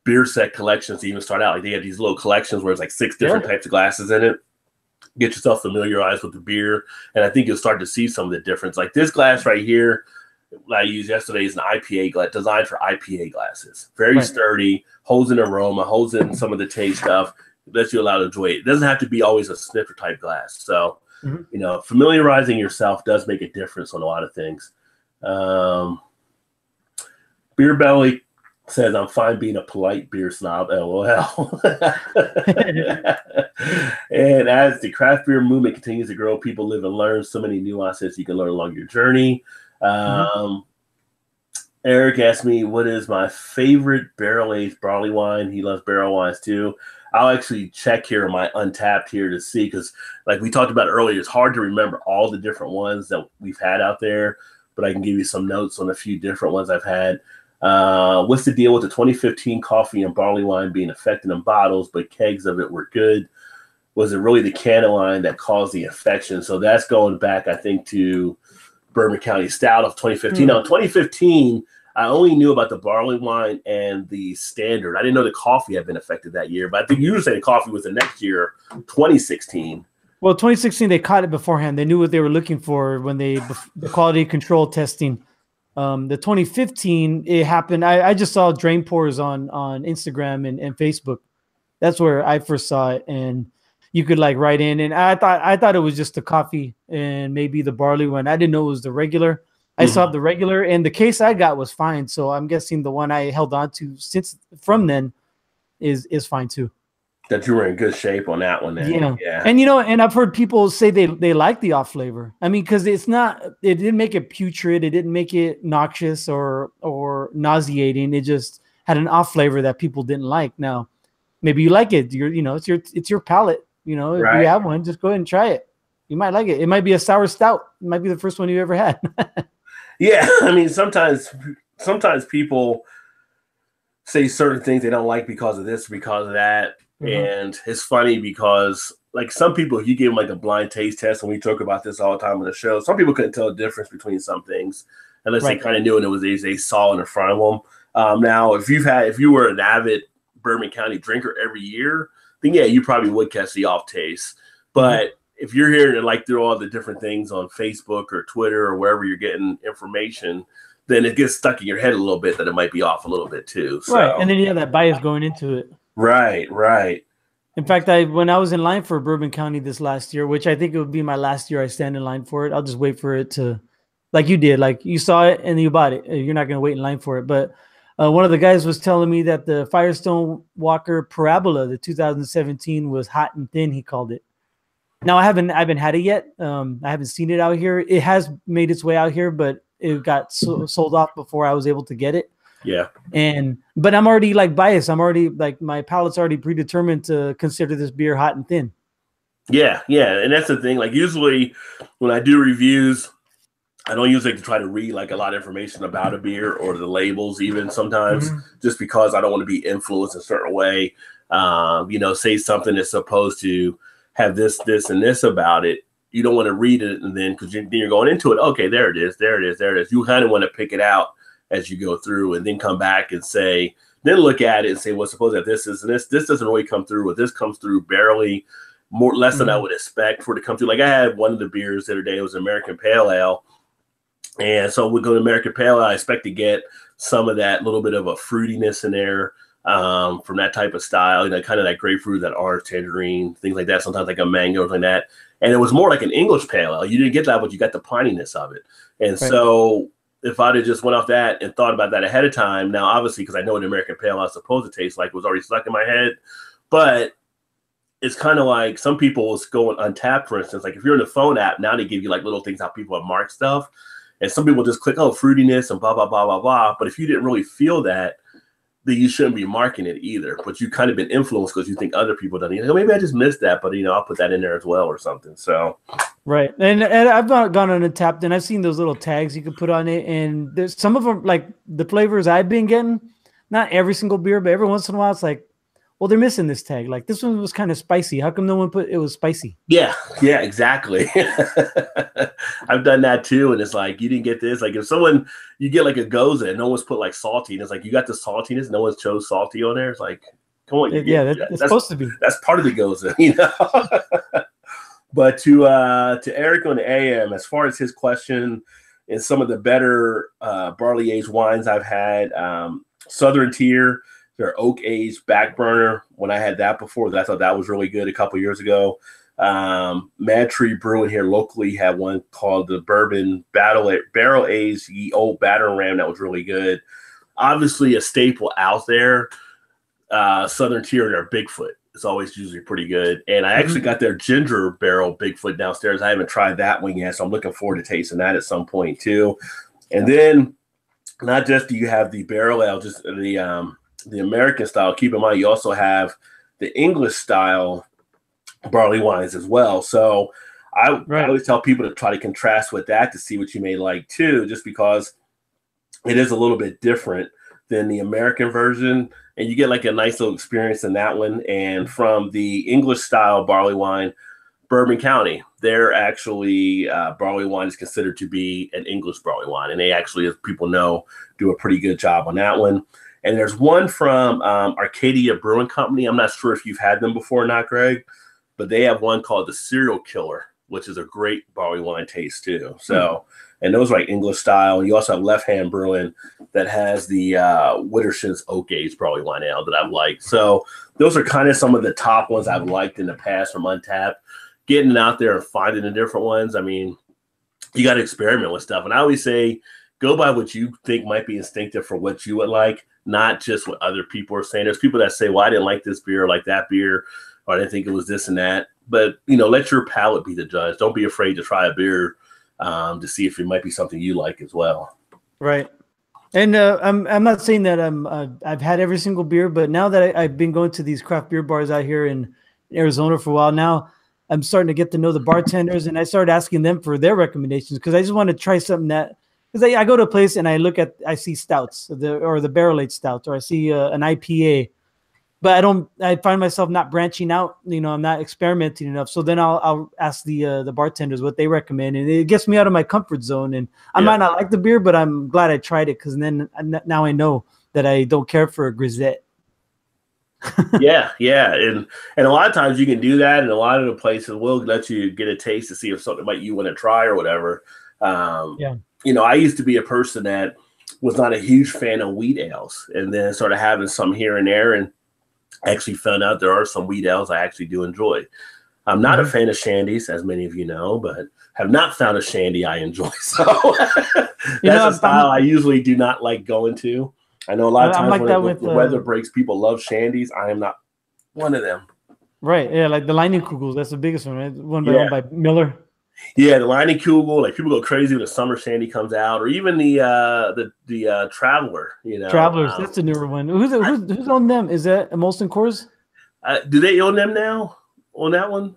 beer set collections to even start out. Like they have these little collections where it's like 6 different types of glasses in it. Get yourself familiarized with the beer, and I think you'll start to see some of the difference. Like this glass right here that I used yesterday is an IPA glass, designed for IPA glasses. Very sturdy, holds in aroma, holds in some of the taste stuff, lets you allow to enjoy it. It doesn't have to be always a snifter type glass. So, you know, familiarizing yourself does make a difference on a lot of things. Beer Belly says, I'm fine being a polite beer snob, LOL. And as the craft beer movement continues to grow, people live and learn so many nuances you can learn along your journey. Eric asked me, what is my favorite barrel-aged barley wine? He loves barrel wines too. I'll actually check here on my Untapped here to see, because like we talked about earlier, it's hard to remember all the different ones that we've had out there, but I can give you some notes on a few different ones I've had. What's the deal with the 2015 coffee and barley wine being affected in bottles, but kegs of it were good? Was it really the can line that caused the infection? So that's going back, I think, to Bourbon County Stout of 2015. Now, in 2015, I only knew about the barley wine and the standard. I didn't know the coffee had been affected that year, but I think you were saying the coffee was the next year, 2016. Well, 2016, they caught it beforehand. They knew what they were looking for when the quality control testing. The 2015, it happened. I just saw drain pours on Instagram and Facebook. That's where I first saw it, and you could like write in. And I thought it was just the coffee and maybe the barley one. I didn't know it was the regular. I saw the regular, and the case I got was fine. So I'm guessing the one I held on to since from then is fine too. That you were in good shape on that one then. Yeah. And you know, and I've heard people say they like the off flavor. I mean, because it didn't make it putrid, it didn't make it noxious or nauseating. It just had an off flavor that people didn't like. Now, maybe you like it. It's your palate. You know, if you have one, just go ahead and try it. You might like it. It might be a sour stout. It might be the first one you ever had. Yeah, I mean, sometimes people say certain things they don't like because of this, because of that. And it's funny because, like, some people, if you give them like a blind taste test, and we talk about this all the time on the show, some people couldn't tell the difference between some things unless they kind of knew, and it was they saw it in front of them. Now, if you were an avid Bourbon County drinker every year, then yeah, you probably would catch the off taste. But if you're hearing it like through all the different things on Facebook or Twitter or wherever you're getting information, then it gets stuck in your head a little bit that it might be off a little bit too. So. Right, and then you have that bias going into it. Right. In fact, when I was in line for Bourbon County this last year, which I think it would be my last year I stand in line for it, I'll just wait for it to, like you did, like you saw it and you bought it. You're not going to wait in line for it. But one of the guys was telling me that the Firestone Walker Parabola, the 2017, was hot and thin, he called it. Now, I haven't had it yet. I haven't seen it out here. It has made its way out here, but it got sold off before I was able to get it. Yeah. But I'm already like biased. I'm already like, my palate's already predetermined to consider this beer hot and thin. Yeah. And that's the thing. Like usually when I do reviews, I don't usually try to read like a lot of information about a beer or the labels even sometimes, just because I don't want to be influenced in a certain way. Say something that's supposed to have this, and this about it. You don't want to read it, and then because then you're going into it. Okay, there it is. You kind of want to pick it out as you go through, and then come back and say, then look at it and say, well, suppose that this is, and this doesn't really come through, or this comes through barely, less than I would expect for it to come through. Like I had one of the beers the other day, it was American Pale Ale. And so we go to American Pale Ale, I expect to get some of that little bit of a fruitiness in there from that type of style, kind of that grapefruit, that orange tangerine, things like that, sometimes like a mango or something like that. And it was more like an English Pale Ale. You didn't get that, but you got the pininess of it. And so if I'd have just went off that and thought about that ahead of time, now obviously because I know what American Pale Ale is supposed to taste like, it was already stuck in my head. But it's kind of like some people will go on Untapped, for instance. Like if you're in the phone app, now they give you like little things how people have marked stuff. And some people just click, oh, fruitiness and blah, blah, blah, blah, blah. But if you didn't really feel that, then you shouldn't be marking it either. But you kind of been influenced because you think other people done it. Maybe I just missed that, but I'll put that in there as well or something. So right. And I've gone on Untapped and I've seen those little tags you can put on it. And there's some of them, like the flavors I've been getting, not every single beer, but every once in a while it's like, well, they're missing this tag. Like this one was kind of spicy. How come no one put it was spicy? Yeah, exactly. I've done that too. And it's like, you didn't get this. Like if you get like a Goza and no one's put like salty, and it's like, you got the saltiness, no one's chose salty on there. It's like, come on. That's supposed to be. That's part of the Goza, But to Eric on the AM, as far as his question and some of the better barley aged wines I've had, Southern Tier, their oak aged back burner. When I had that before, I thought that was really good a couple years ago. Mad Tree Brewing here locally had one called the Bourbon Barrel Aged Ye Old Battering Ram that was really good. Obviously, a staple out there, Southern Tier, their Bigfoot. It's always usually pretty good. And I actually got their ginger barrel Bigfoot downstairs. I haven't tried that one yet, so I'm looking forward to tasting that at some point too. And then, not just do you have the barrel ale, just the American style. Keep in mind, you also have the English style barley wines as well. So I always tell people to try to contrast with that to see what you may like too, just because it is a little bit different than the American version. And you get like a nice little experience in that one. And from the English style barley wine, Bourbon County, they're actually barley wine is considered to be an English barley wine. And they actually, as people know, do a pretty good job on that one. And there's one from Arcadia Brewing Company. I'm not sure if you've had them before or not, Greg, but they have one called the Serial Killer, which is a great barley wine taste too. So, and those are like English style. You also have Left Hand Brewing that has the Witterson's Oak Aged barley wine ale that I've liked. So those are kind of some of the top ones I've liked in the past from Untapped. Getting it out there and finding the different ones. I mean, you got to experiment with stuff. And I always say, go by what you think might be instinctive for what you would like, not just what other people are saying. There's people that say, well, I didn't like this beer or like that beer, or I didn't think it was this and that. But, let your palate be the judge. Don't be afraid to try a beer to see if it might be something you like as well. Right. And I'm not saying that I've had every single beer, but now that I've been going to these craft beer bars out here in Arizona for a while now, I'm starting to get to know the bartenders, and I started asking them for their recommendations because I just want to try something that, because I go to a place and I see stouts or the barrel aged stouts, or I see an IPA, but I find myself not branching out. I'm not experimenting enough. So then I'll ask the bartenders what they recommend, and it gets me out of my comfort zone. And I might not like the beer, but I'm glad I tried it because then now I know that I don't care for a grisette. yeah. And a lot of times you can do that, and a lot of the places will let you get a taste to see if something you want to try or whatever. I used to be a person that was not a huge fan of wheat ales, and then started having some here and there, and actually found out there are some wheat ales I actually do enjoy. I'm not a fan of shandies, as many of you know, but have not found a shandy I enjoy. So that's a style I usually do not like going to. I know a lot of times when the weather breaks, people love shandies. I am not one of them. Right. Yeah, like the Leinenkugels. That's the biggest one, right? One by Miller. Yeah, the Leinenkugel. Like people go crazy when the summer shandy comes out, or even the Traveler. Travelers. That's a newer one. Who's on them? Is that Molson Coors? Do they own them now on that one?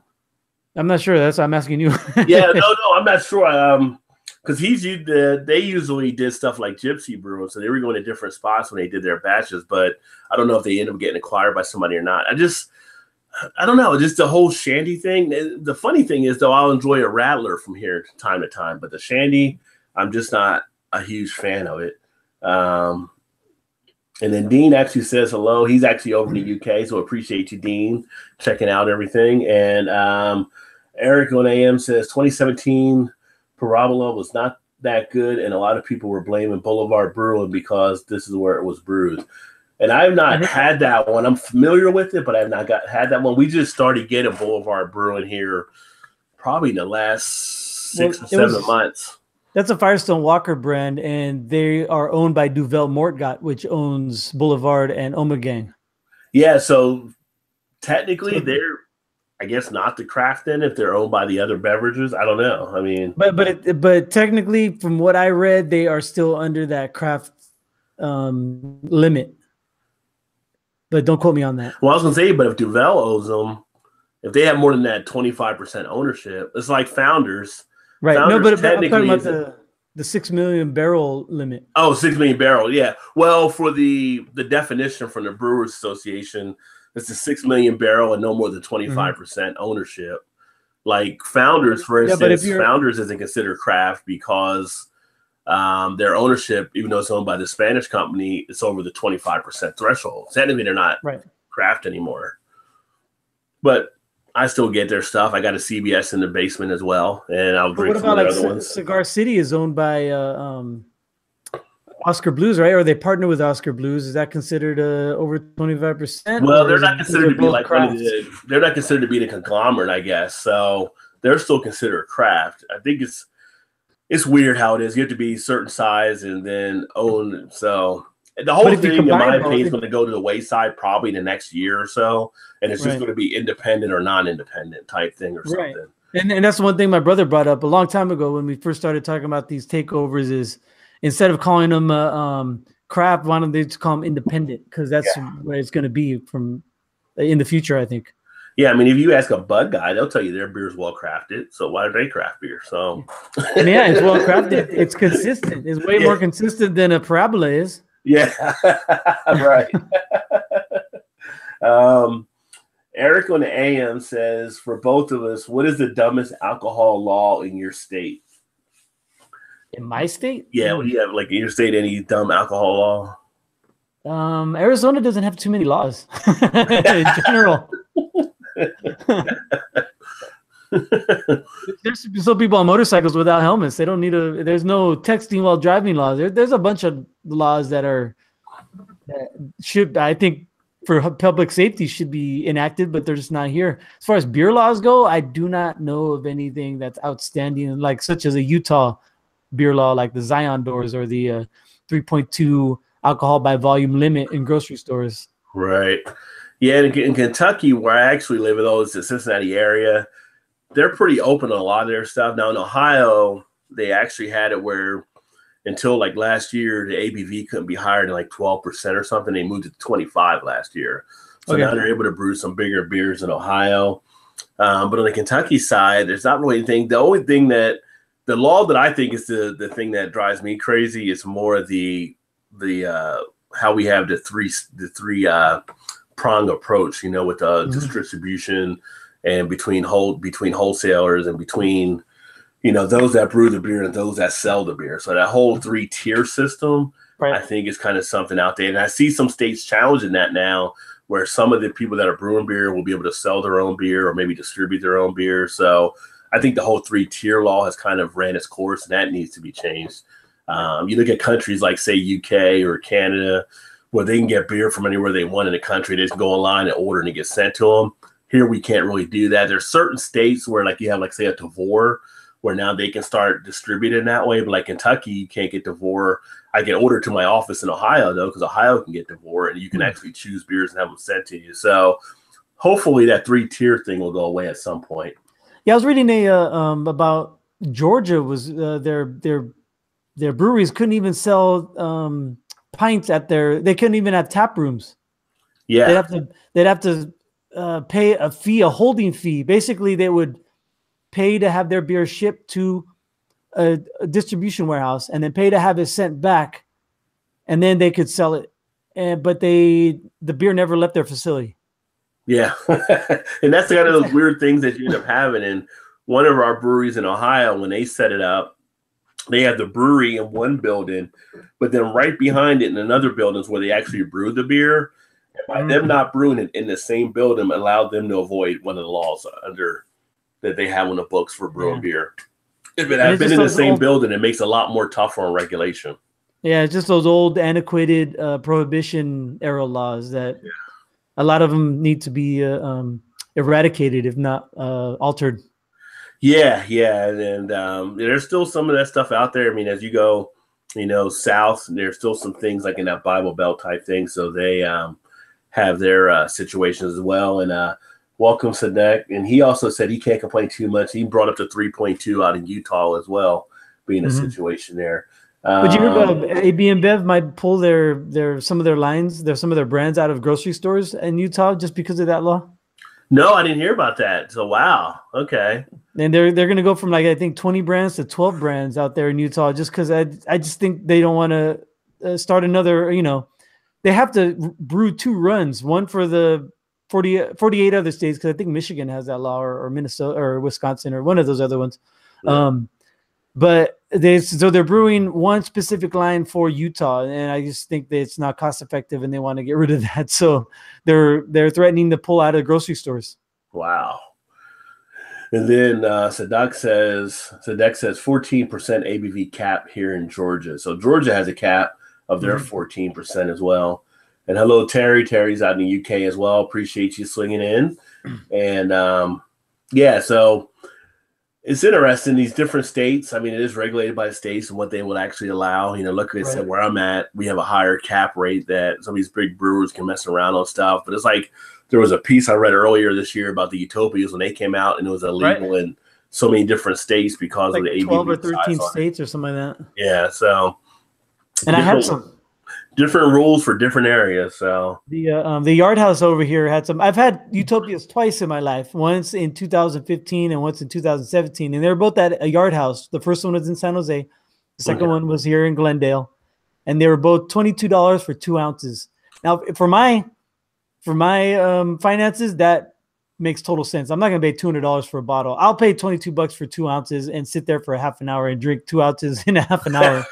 I'm not sure. That's why I'm asking you. No, I'm not sure. Because they usually did stuff like Gypsy Brewing, so they were going to different spots when they did their batches. But I don't know if they ended up getting acquired by somebody or not. I don't know. Just the whole shandy thing. The funny thing is, though, I'll enjoy a Rattler from here time to time, but the shandy, I'm just not a huge fan of it. And then Dean actually says hello. He's actually over in the UK, so appreciate you, Dean, checking out everything. And Eric on AM says 2017 Parabola was not that good, and a lot of people were blaming Boulevard Brewing because this is where it was brewed. And I have not had that one. I'm familiar with it, but I have not had that one. We just started getting Boulevard Brewing here probably in the last 6 or 7 months. That's a Firestone Walker brand, and they are owned by Duvel Mortgott, which owns Boulevard and Omegang. Yeah, so technically I guess not the craft then if they're owned by the other beverages. I don't know. I mean, but technically, from what I read, they are still under that craft limit. But don't quote me on that. Well, I was gonna say, but if Duvel owes them, if they have more than that 25% ownership, it's like Founders. Right. Founders no, but I'm talking about is the 6 million barrel limit. Oh, 6 million barrel. Yeah. Well, for the definition from the Brewers Association, it's a 6 million barrel and no more than 25% ownership. Like Founders, for instance, Founders isn't considered craft because their ownership, even though it's owned by the Spanish company, it's over the 25% threshold. So that means they're not craft anymore. But I still get their stuff. I got a CBS in the basement as well, and I'll drink some of the other ones. Cigar City is owned by Oscar Blues, right? Or they partner with Oscar Blues. Is that considered over 25%? Well, they're not considered to be like they're not considered to be the conglomerate, I guess. So they're still considered craft. I think it's weird how it is. You have to be a certain size and then own. So the whole thing, in my opinion, is going to go to the wayside probably the next year or so, and it's just going to be independent or non-independent type thing or something. And that's one thing my brother brought up a long time ago when we first started talking about these takeovers is instead of calling them craft, why don't they just call them independent? Because that's where it's going to be from in the future, I think. Yeah, I mean, if you ask a bud guy, they'll tell you their beer is well crafted. So why do they craft beer? So yeah, it's well crafted. It's consistent. It's way more consistent than a Parabola is. Yeah, right. Eric on the AM says, for both of us, what is the dumbest alcohol law in your state? In my state? Yeah, what do you have, like, in your state, any dumb alcohol law? Arizona doesn't have too many laws in general. There's still people on motorcycles without helmets. They don't need there's no texting while driving laws. There's a bunch of laws that should, I think, for public safety should be enacted, but they're just not here. As far as beer laws go, I do not know of anything that's outstanding, like such as a Utah beer law, like the Zion doors or the 3.2 alcohol by volume limit in grocery stores. Right. Yeah, in Kentucky, where I actually live, though, it's the Cincinnati area, they're pretty open on a lot of their stuff. Now, in Ohio, they actually had it where until like last year, the ABV couldn't be higher than like 12% or something. They moved it to 25 last year. So now they're able to brew some bigger beers in Ohio. But on the Kentucky side, there's not really anything. The only thing that the law that I think is the thing that drives me crazy is more the how we have the three prong approach, you know, with distribution and between wholesalers and between, you know, those that brew the beer and those that sell the beer. So that whole 3-tier system, I think, is kind of something out there. And I see some states challenging that now, where some of the people that are brewing beer will be able to sell their own beer or maybe distribute their own beer. So I think the whole 3-tier law has kind of ran its course, and that needs to be changed. You look at countries like, say, UK or Canada, where they can get beer from anywhere they want in the country. They just go online and order and it gets sent to them. Here, we can't really do that. There's certain states where, like, you have, like, say, a Tavour, where now they can start distributing that way. But like Kentucky, you can't get Tavour. I get ordered to my office in Ohio, though, because Ohio can get Tavour, and you can actually choose beers and have them sent to you. So hopefully that 3-tier thing will go away at some point. Yeah, I was reading about Georgia was their breweries couldn't even sell pints at they couldn't even have tap rooms. Yeah, they'd have to pay a fee, a holding fee. Basically, they would pay to have their beer shipped to a distribution warehouse and then pay to have it sent back, and then they could sell it. But the beer never left their facility. Yeah, and that's kind of those weird things that you end up having. And one of our breweries in Ohio, when they set it up, they have the brewery in one building, but then right behind it in another building is where they actually brew the beer. And by them not brewing it in the same building allowed them to avoid one of the laws that they have on the books for brewing beer. If it had been in the same building, it makes a lot more tougher on regulation. Yeah, it's just those old antiquated prohibition era laws that a lot of them need to be eradicated, if not altered. Yeah, and there's still some of that stuff out there. I mean, as you go, you know, south, there's still some things like in that Bible Belt type thing. So they have their situations as well. And welcome Sadek. And he also said he can't complain too much. He brought up to 3.2 out in Utah as well, being a situation there. But you heard about AB InBev might pull some of their lines, some of their brands out of grocery stores in Utah just because of that law? No, I didn't hear about that. So wow, okay. And they're going to go from like I think 20 brands to 12 brands out there in Utah, just because I just think they don't want to start another. They have to brew 2 runs, one for the 48 other states, because I think Michigan has that law, or Minnesota or Wisconsin or one of those other ones. Yeah. But they're brewing one specific line for Utah, and I just think that it's not cost effective, and they want to get rid of that. So they're threatening to pull out of grocery stores. Wow. And then Sadek says 14% ABV cap here in Georgia. So Georgia has a cap of their 14% as well. And hello, Terry. Terry's out in the UK as well. Appreciate you swinging in. And yeah, so it's interesting, these different states. I mean, it is regulated by the states and what they will actually allow. Luckily, I said where I'm at, we have a higher cap rate that some of these big brewers can mess around on stuff. But it's like there was a piece I read earlier this year about the Utopias when they came out, and it was illegal in so many different states because of the ABV 12 or 13 states or something like that. Yeah, so. And I had some different rules for different areas. So the Yard House over here had some. I've had Utopias twice in my life. Once in 2015 and once in 2017, and they were both at a Yard House. The first one was in San Jose. The second one was here in Glendale, and they were both $22 for 2 ounces. Now, for my finances, that makes total sense. I'm not gonna pay $200 for a bottle. I'll pay $22 for 2 ounces and sit there for a half an hour and drink 2 ounces in a half an hour.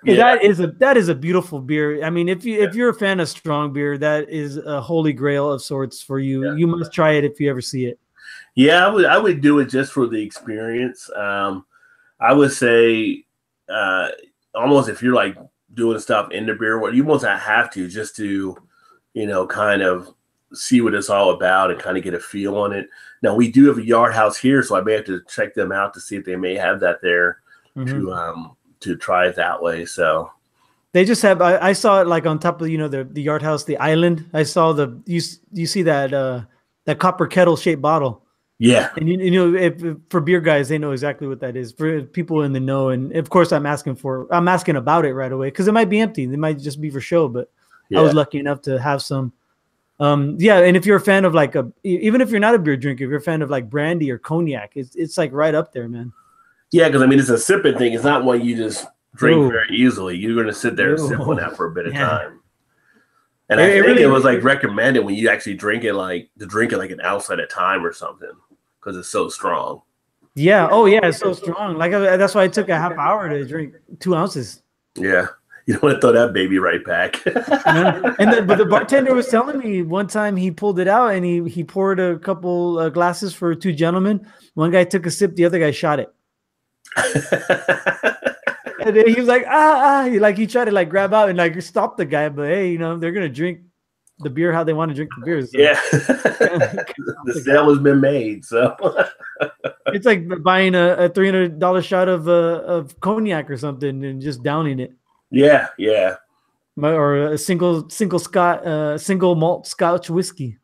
Yeah. That is a beautiful beer. I mean, if you're a fan of strong beer, that is a holy grail of sorts for you. Yeah. You must try it if you ever see it. Yeah, I would do it just for the experience. I would say almost if you're like doing stuff in the beer world, you almost have to just to, kind of see what it's all about and kind of get a feel on it. Now, we do have a Yard House here, so I may have to check them out to see if they may have that there to try it that way. So they just have, I saw it like on top of, the Yard House, the island. I saw you see that copper kettle shaped bottle. Yeah. And if for beer guys, they know exactly what that is. For people in the know, and of course I'm asking about it right away, because it might be empty. It might just be for show, but I was lucky enough to have some. And if you're a fan of even if you're not a beer drinker, if you're a fan of like brandy or cognac, it's like right up there, man. Yeah, because I mean, it's a sipping thing. It's not one you just drink very easily. You're going to sit there and sip on that for a bit of time. And I think it was like recommended when you actually drink it, like to drink it like an ounce at a time or something, because it's so strong. Yeah. Oh, yeah. It's so strong. Like that's why I took a half hour to drink 2 ounces. Yeah. You don't want to throw that baby right back. But the bartender was telling me one time he pulled it out and he poured a couple glasses for 2 gentlemen. One guy took a sip, the other guy shot it. And he was like, like he tried to like grab out and like stop the guy, but hey, they're gonna drink the beer how they want to drink the beer. So. Yeah, the sale has been made, so it's like buying a $300 shot of cognac or something and just downing it. Yeah, or a single malt Scotch whiskey.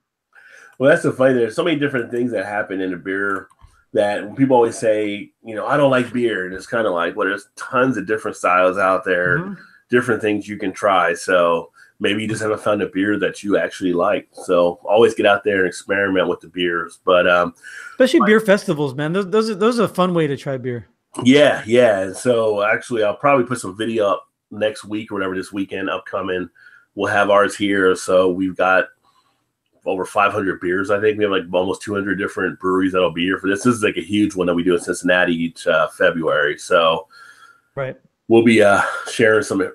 Well, that's the funny. There's so many different things that happen in the beer that people always say, I don't like beer. And it's kind of like, well, there's tons of different styles out there, different things you can try. So maybe you just haven't found a beer that you actually like. So always get out there and experiment with the beers. But especially beer festivals, man. Those are a fun way to try beer. Yeah. And so actually, I'll probably put some video up next week or whatever, this weekend upcoming. We'll have ours here. So we've got over 500 beers. I think we have like almost 200 different breweries that'll be here for this. This is like a huge one that we do in Cincinnati each February. So we'll be sharing some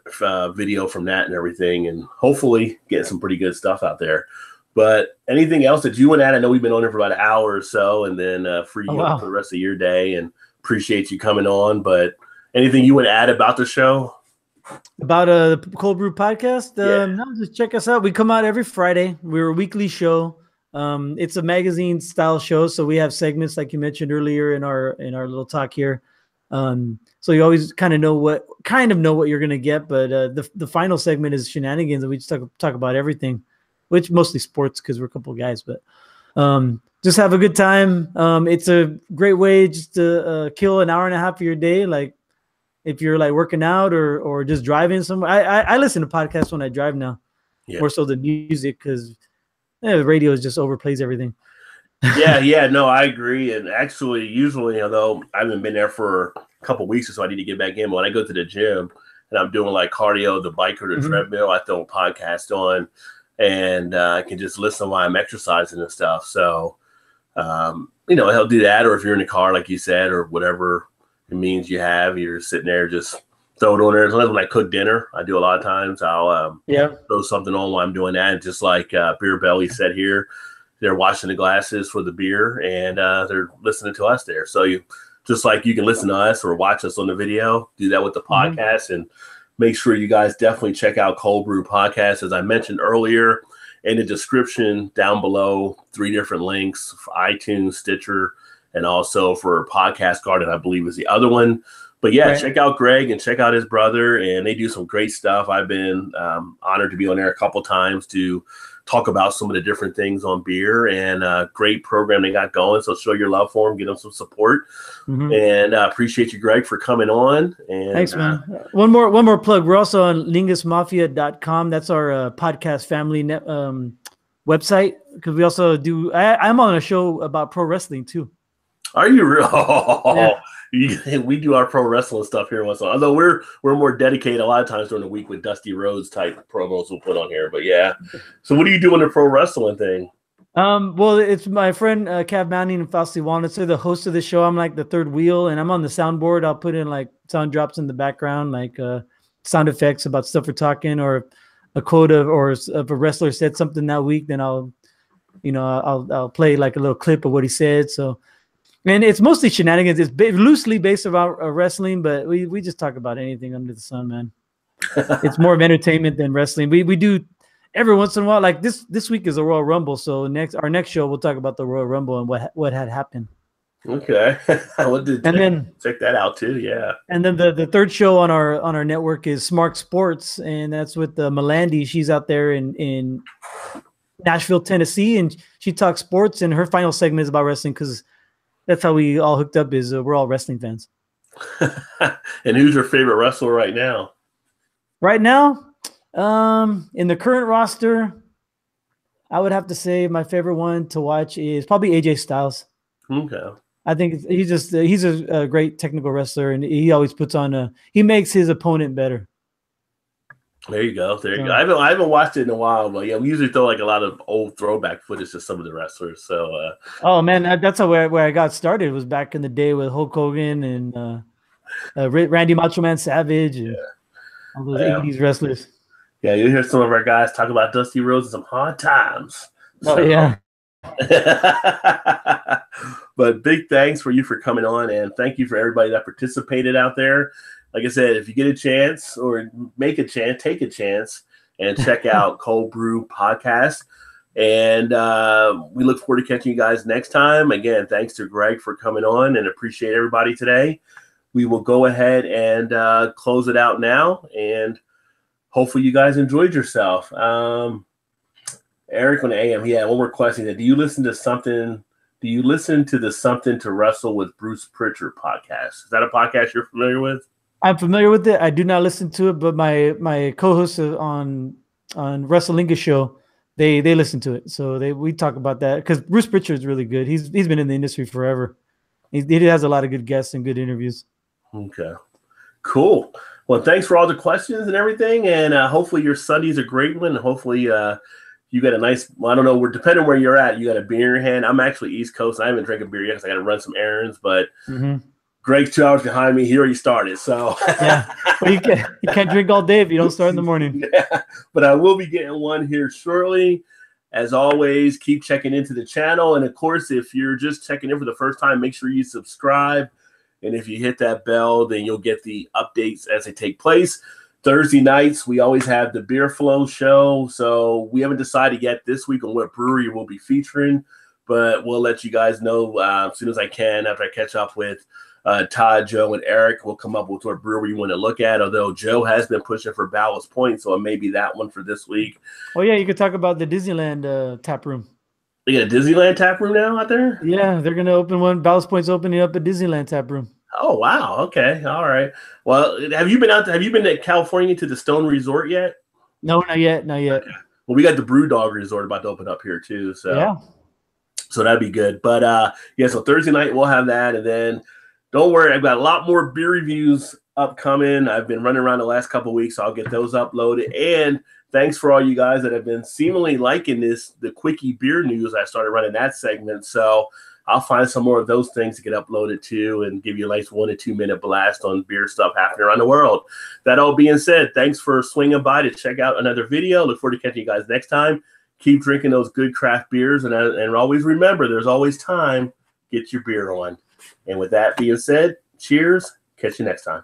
video from that and everything, and hopefully getting some pretty good stuff out there. But anything else that you want to add? I know we've been on here for about an hour or so, and then for you for the rest of your day, and appreciate you coming on. But anything you would add about the show? About the Cold Brew podcast? No, just check us out. We come out every Friday. We're a weekly show. It's a magazine style show, so we have segments like you mentioned earlier in our little talk here. So you always kind of know what you're gonna get. But the final segment is shenanigans, and we just talk about everything. which mostly sports because we're a couple of guys, but just have a good time. It's a great way just to kill an hour and a half of your day. Like if you're like working out or just driving somewhere. I listen to podcasts when I drive now, more so than music because the radio just overplays everything. Yeah, no, I agree. And actually, usually, although I haven't been there for a couple of weeks, so I need to get back in. When I go to the gym and I'm doing like cardio, the bike or the treadmill, I throw a podcast on, and I can just listen while I'm exercising and stuff. So, he'll do that. Or if you're in the car, like you said, or whatever it means you have, you're sitting there, just throw it on there. Sometimes when I cook dinner, I do a lot of times. I'll throw something on while I'm doing that. Just like Beer Belly said here, they're washing the glasses for the beer, and they're listening to us there. So you can listen to us or watch us on the video, do that with the podcast, and make sure you guys definitely check out Cold Brew Podcast. As I mentioned earlier, in the description down below, 3 different links for iTunes, Stitcher, and also for Podcast Garden, I believe is the other one. But check out Greg and check out his brother, and they do some great stuff. I've been honored to be on there a couple times to talk about some of the different things on beer, and great program they got going. So show your love for them, give them some support, and appreciate you, Greg, for coming on. And thanks, man. One more plug. We're also on lingusmafia.com. That's our podcast family website, because we also do. I'm on a show about pro wrestling too. Are you real? We do our pro wrestling stuff here once in a while. Although we're more dedicated a lot of times during the week with Dusty Rhodes type promos we'll put on here. But so what do you do on the pro wrestling thing? Well, it's my friend Cav Manning and Fausti Walnut. They're the host of the show. I'm like the third wheel, and I'm on the soundboard. I'll put in like sound drops in the background, like sound effects about stuff we're talking, or a quote or if a wrestler said something that week, then I'll play like a little clip of what he said. So. And it's mostly shenanigans. It's loosely based around wrestling, but we just talk about anything under the sun, man. It's more of entertainment than wrestling. We do every once in a while. Like this week is a Royal Rumble, so our next show we'll talk about the Royal Rumble and what had happened. Okay, check that out too. Yeah. And then the third show on our network is Smart Sports, and that's with Melandi. She's out there in Nashville, Tennessee, and she talks sports. And her final segment is about wrestling because. That's how we all hooked up. Is we're all wrestling fans. And who's your favorite wrestler right now? Right now, in the current roster, I would have to say my favorite one to watch is probably AJ Styles. Okay. I think he's a great technical wrestler, and he always puts on he makes his opponent better. There you go. I haven't watched it in a while, but we usually throw like a lot of old throwback footage to some of the wrestlers. So, oh man, that's where I got started. Was back in the day with Hulk Hogan and Randy Macho Man Savage and all those '80s wrestlers. Yeah, you hear some of our guys talk about Dusty Rhodes and some hard times. Oh yeah. But big thanks for coming on, and thank you for everybody that participated out there. Like I said, if you get a chance or take a chance and check out Cold Brew Podcast. And we look forward to catching you guys next time. Again, thanks to Greg for coming on, and appreciate everybody today. We will go ahead and close it out now, and hopefully you guys enjoyed yourself. Eric on the AM, one more question. Do you listen to the Something to Wrestle with Bruce Pritchard podcast? Is that a podcast you're familiar with? I'm familiar with it. I do not listen to it, but my co-hosts on Wrestlinga show, they listen to it. So we talk about that because Bruce Pritchard is really good. He's been in the industry forever. He has a lot of good guests and good interviews. Okay, cool. Well, thanks for all the questions and everything, and hopefully your Sunday's a great one. Hopefully you got a nice. Well, I don't know. We're depending where you're at. You got a beer in your hand. I'm actually East Coast. I haven't drank a beer yet because I got to run some errands, but. Greg's 2 hours behind me. He already started. So well, you can't drink all day if you don't start in the morning. Yeah, but I will be getting one here shortly. As always, keep checking into the channel. And of course, if you're just checking in for the first time, make sure you subscribe. And if you hit that bell, then you'll get the updates as they take place. Thursday nights, we always have the Beer Flow show. So we haven't decided yet this week on what brewery we'll be featuring, but we'll let you guys know as soon as I can after I catch up with Todd, Joe, and Eric will come up with what brewery you want to look at. Although Joe has been pushing for Ballast Point, so it may be that one for this week. Oh yeah, you could talk about the Disneyland tap room. You got a Disneyland tap room now out there? Yeah, they're gonna open one. Ballast Point's opening up a Disneyland tap room. Oh wow. Okay. All right. Well, have you been to California to the Stone Resort yet? No, not yet. Not yet. Okay. Well, we got the Brew Dog Resort about to open up here too. So yeah. So that'd be good. But yeah, so Thursday night we'll have that, and then don't worry, I've got a lot more beer reviews upcoming. I've been running around the last couple of weeks, so I'll get those uploaded. And thanks for all you guys that have been seemingly liking the quickie beer news. I started running that segment, so I'll find some more of those things to get uploaded too and give you a nice 1 to 2 minute blast on beer stuff happening around the world. That all being said, thanks for swinging by to check out another video. Look forward to catching you guys next time. Keep drinking those good craft beers, and always remember, there's always time. Get your beer on. And with that being said, cheers. Catch you next time.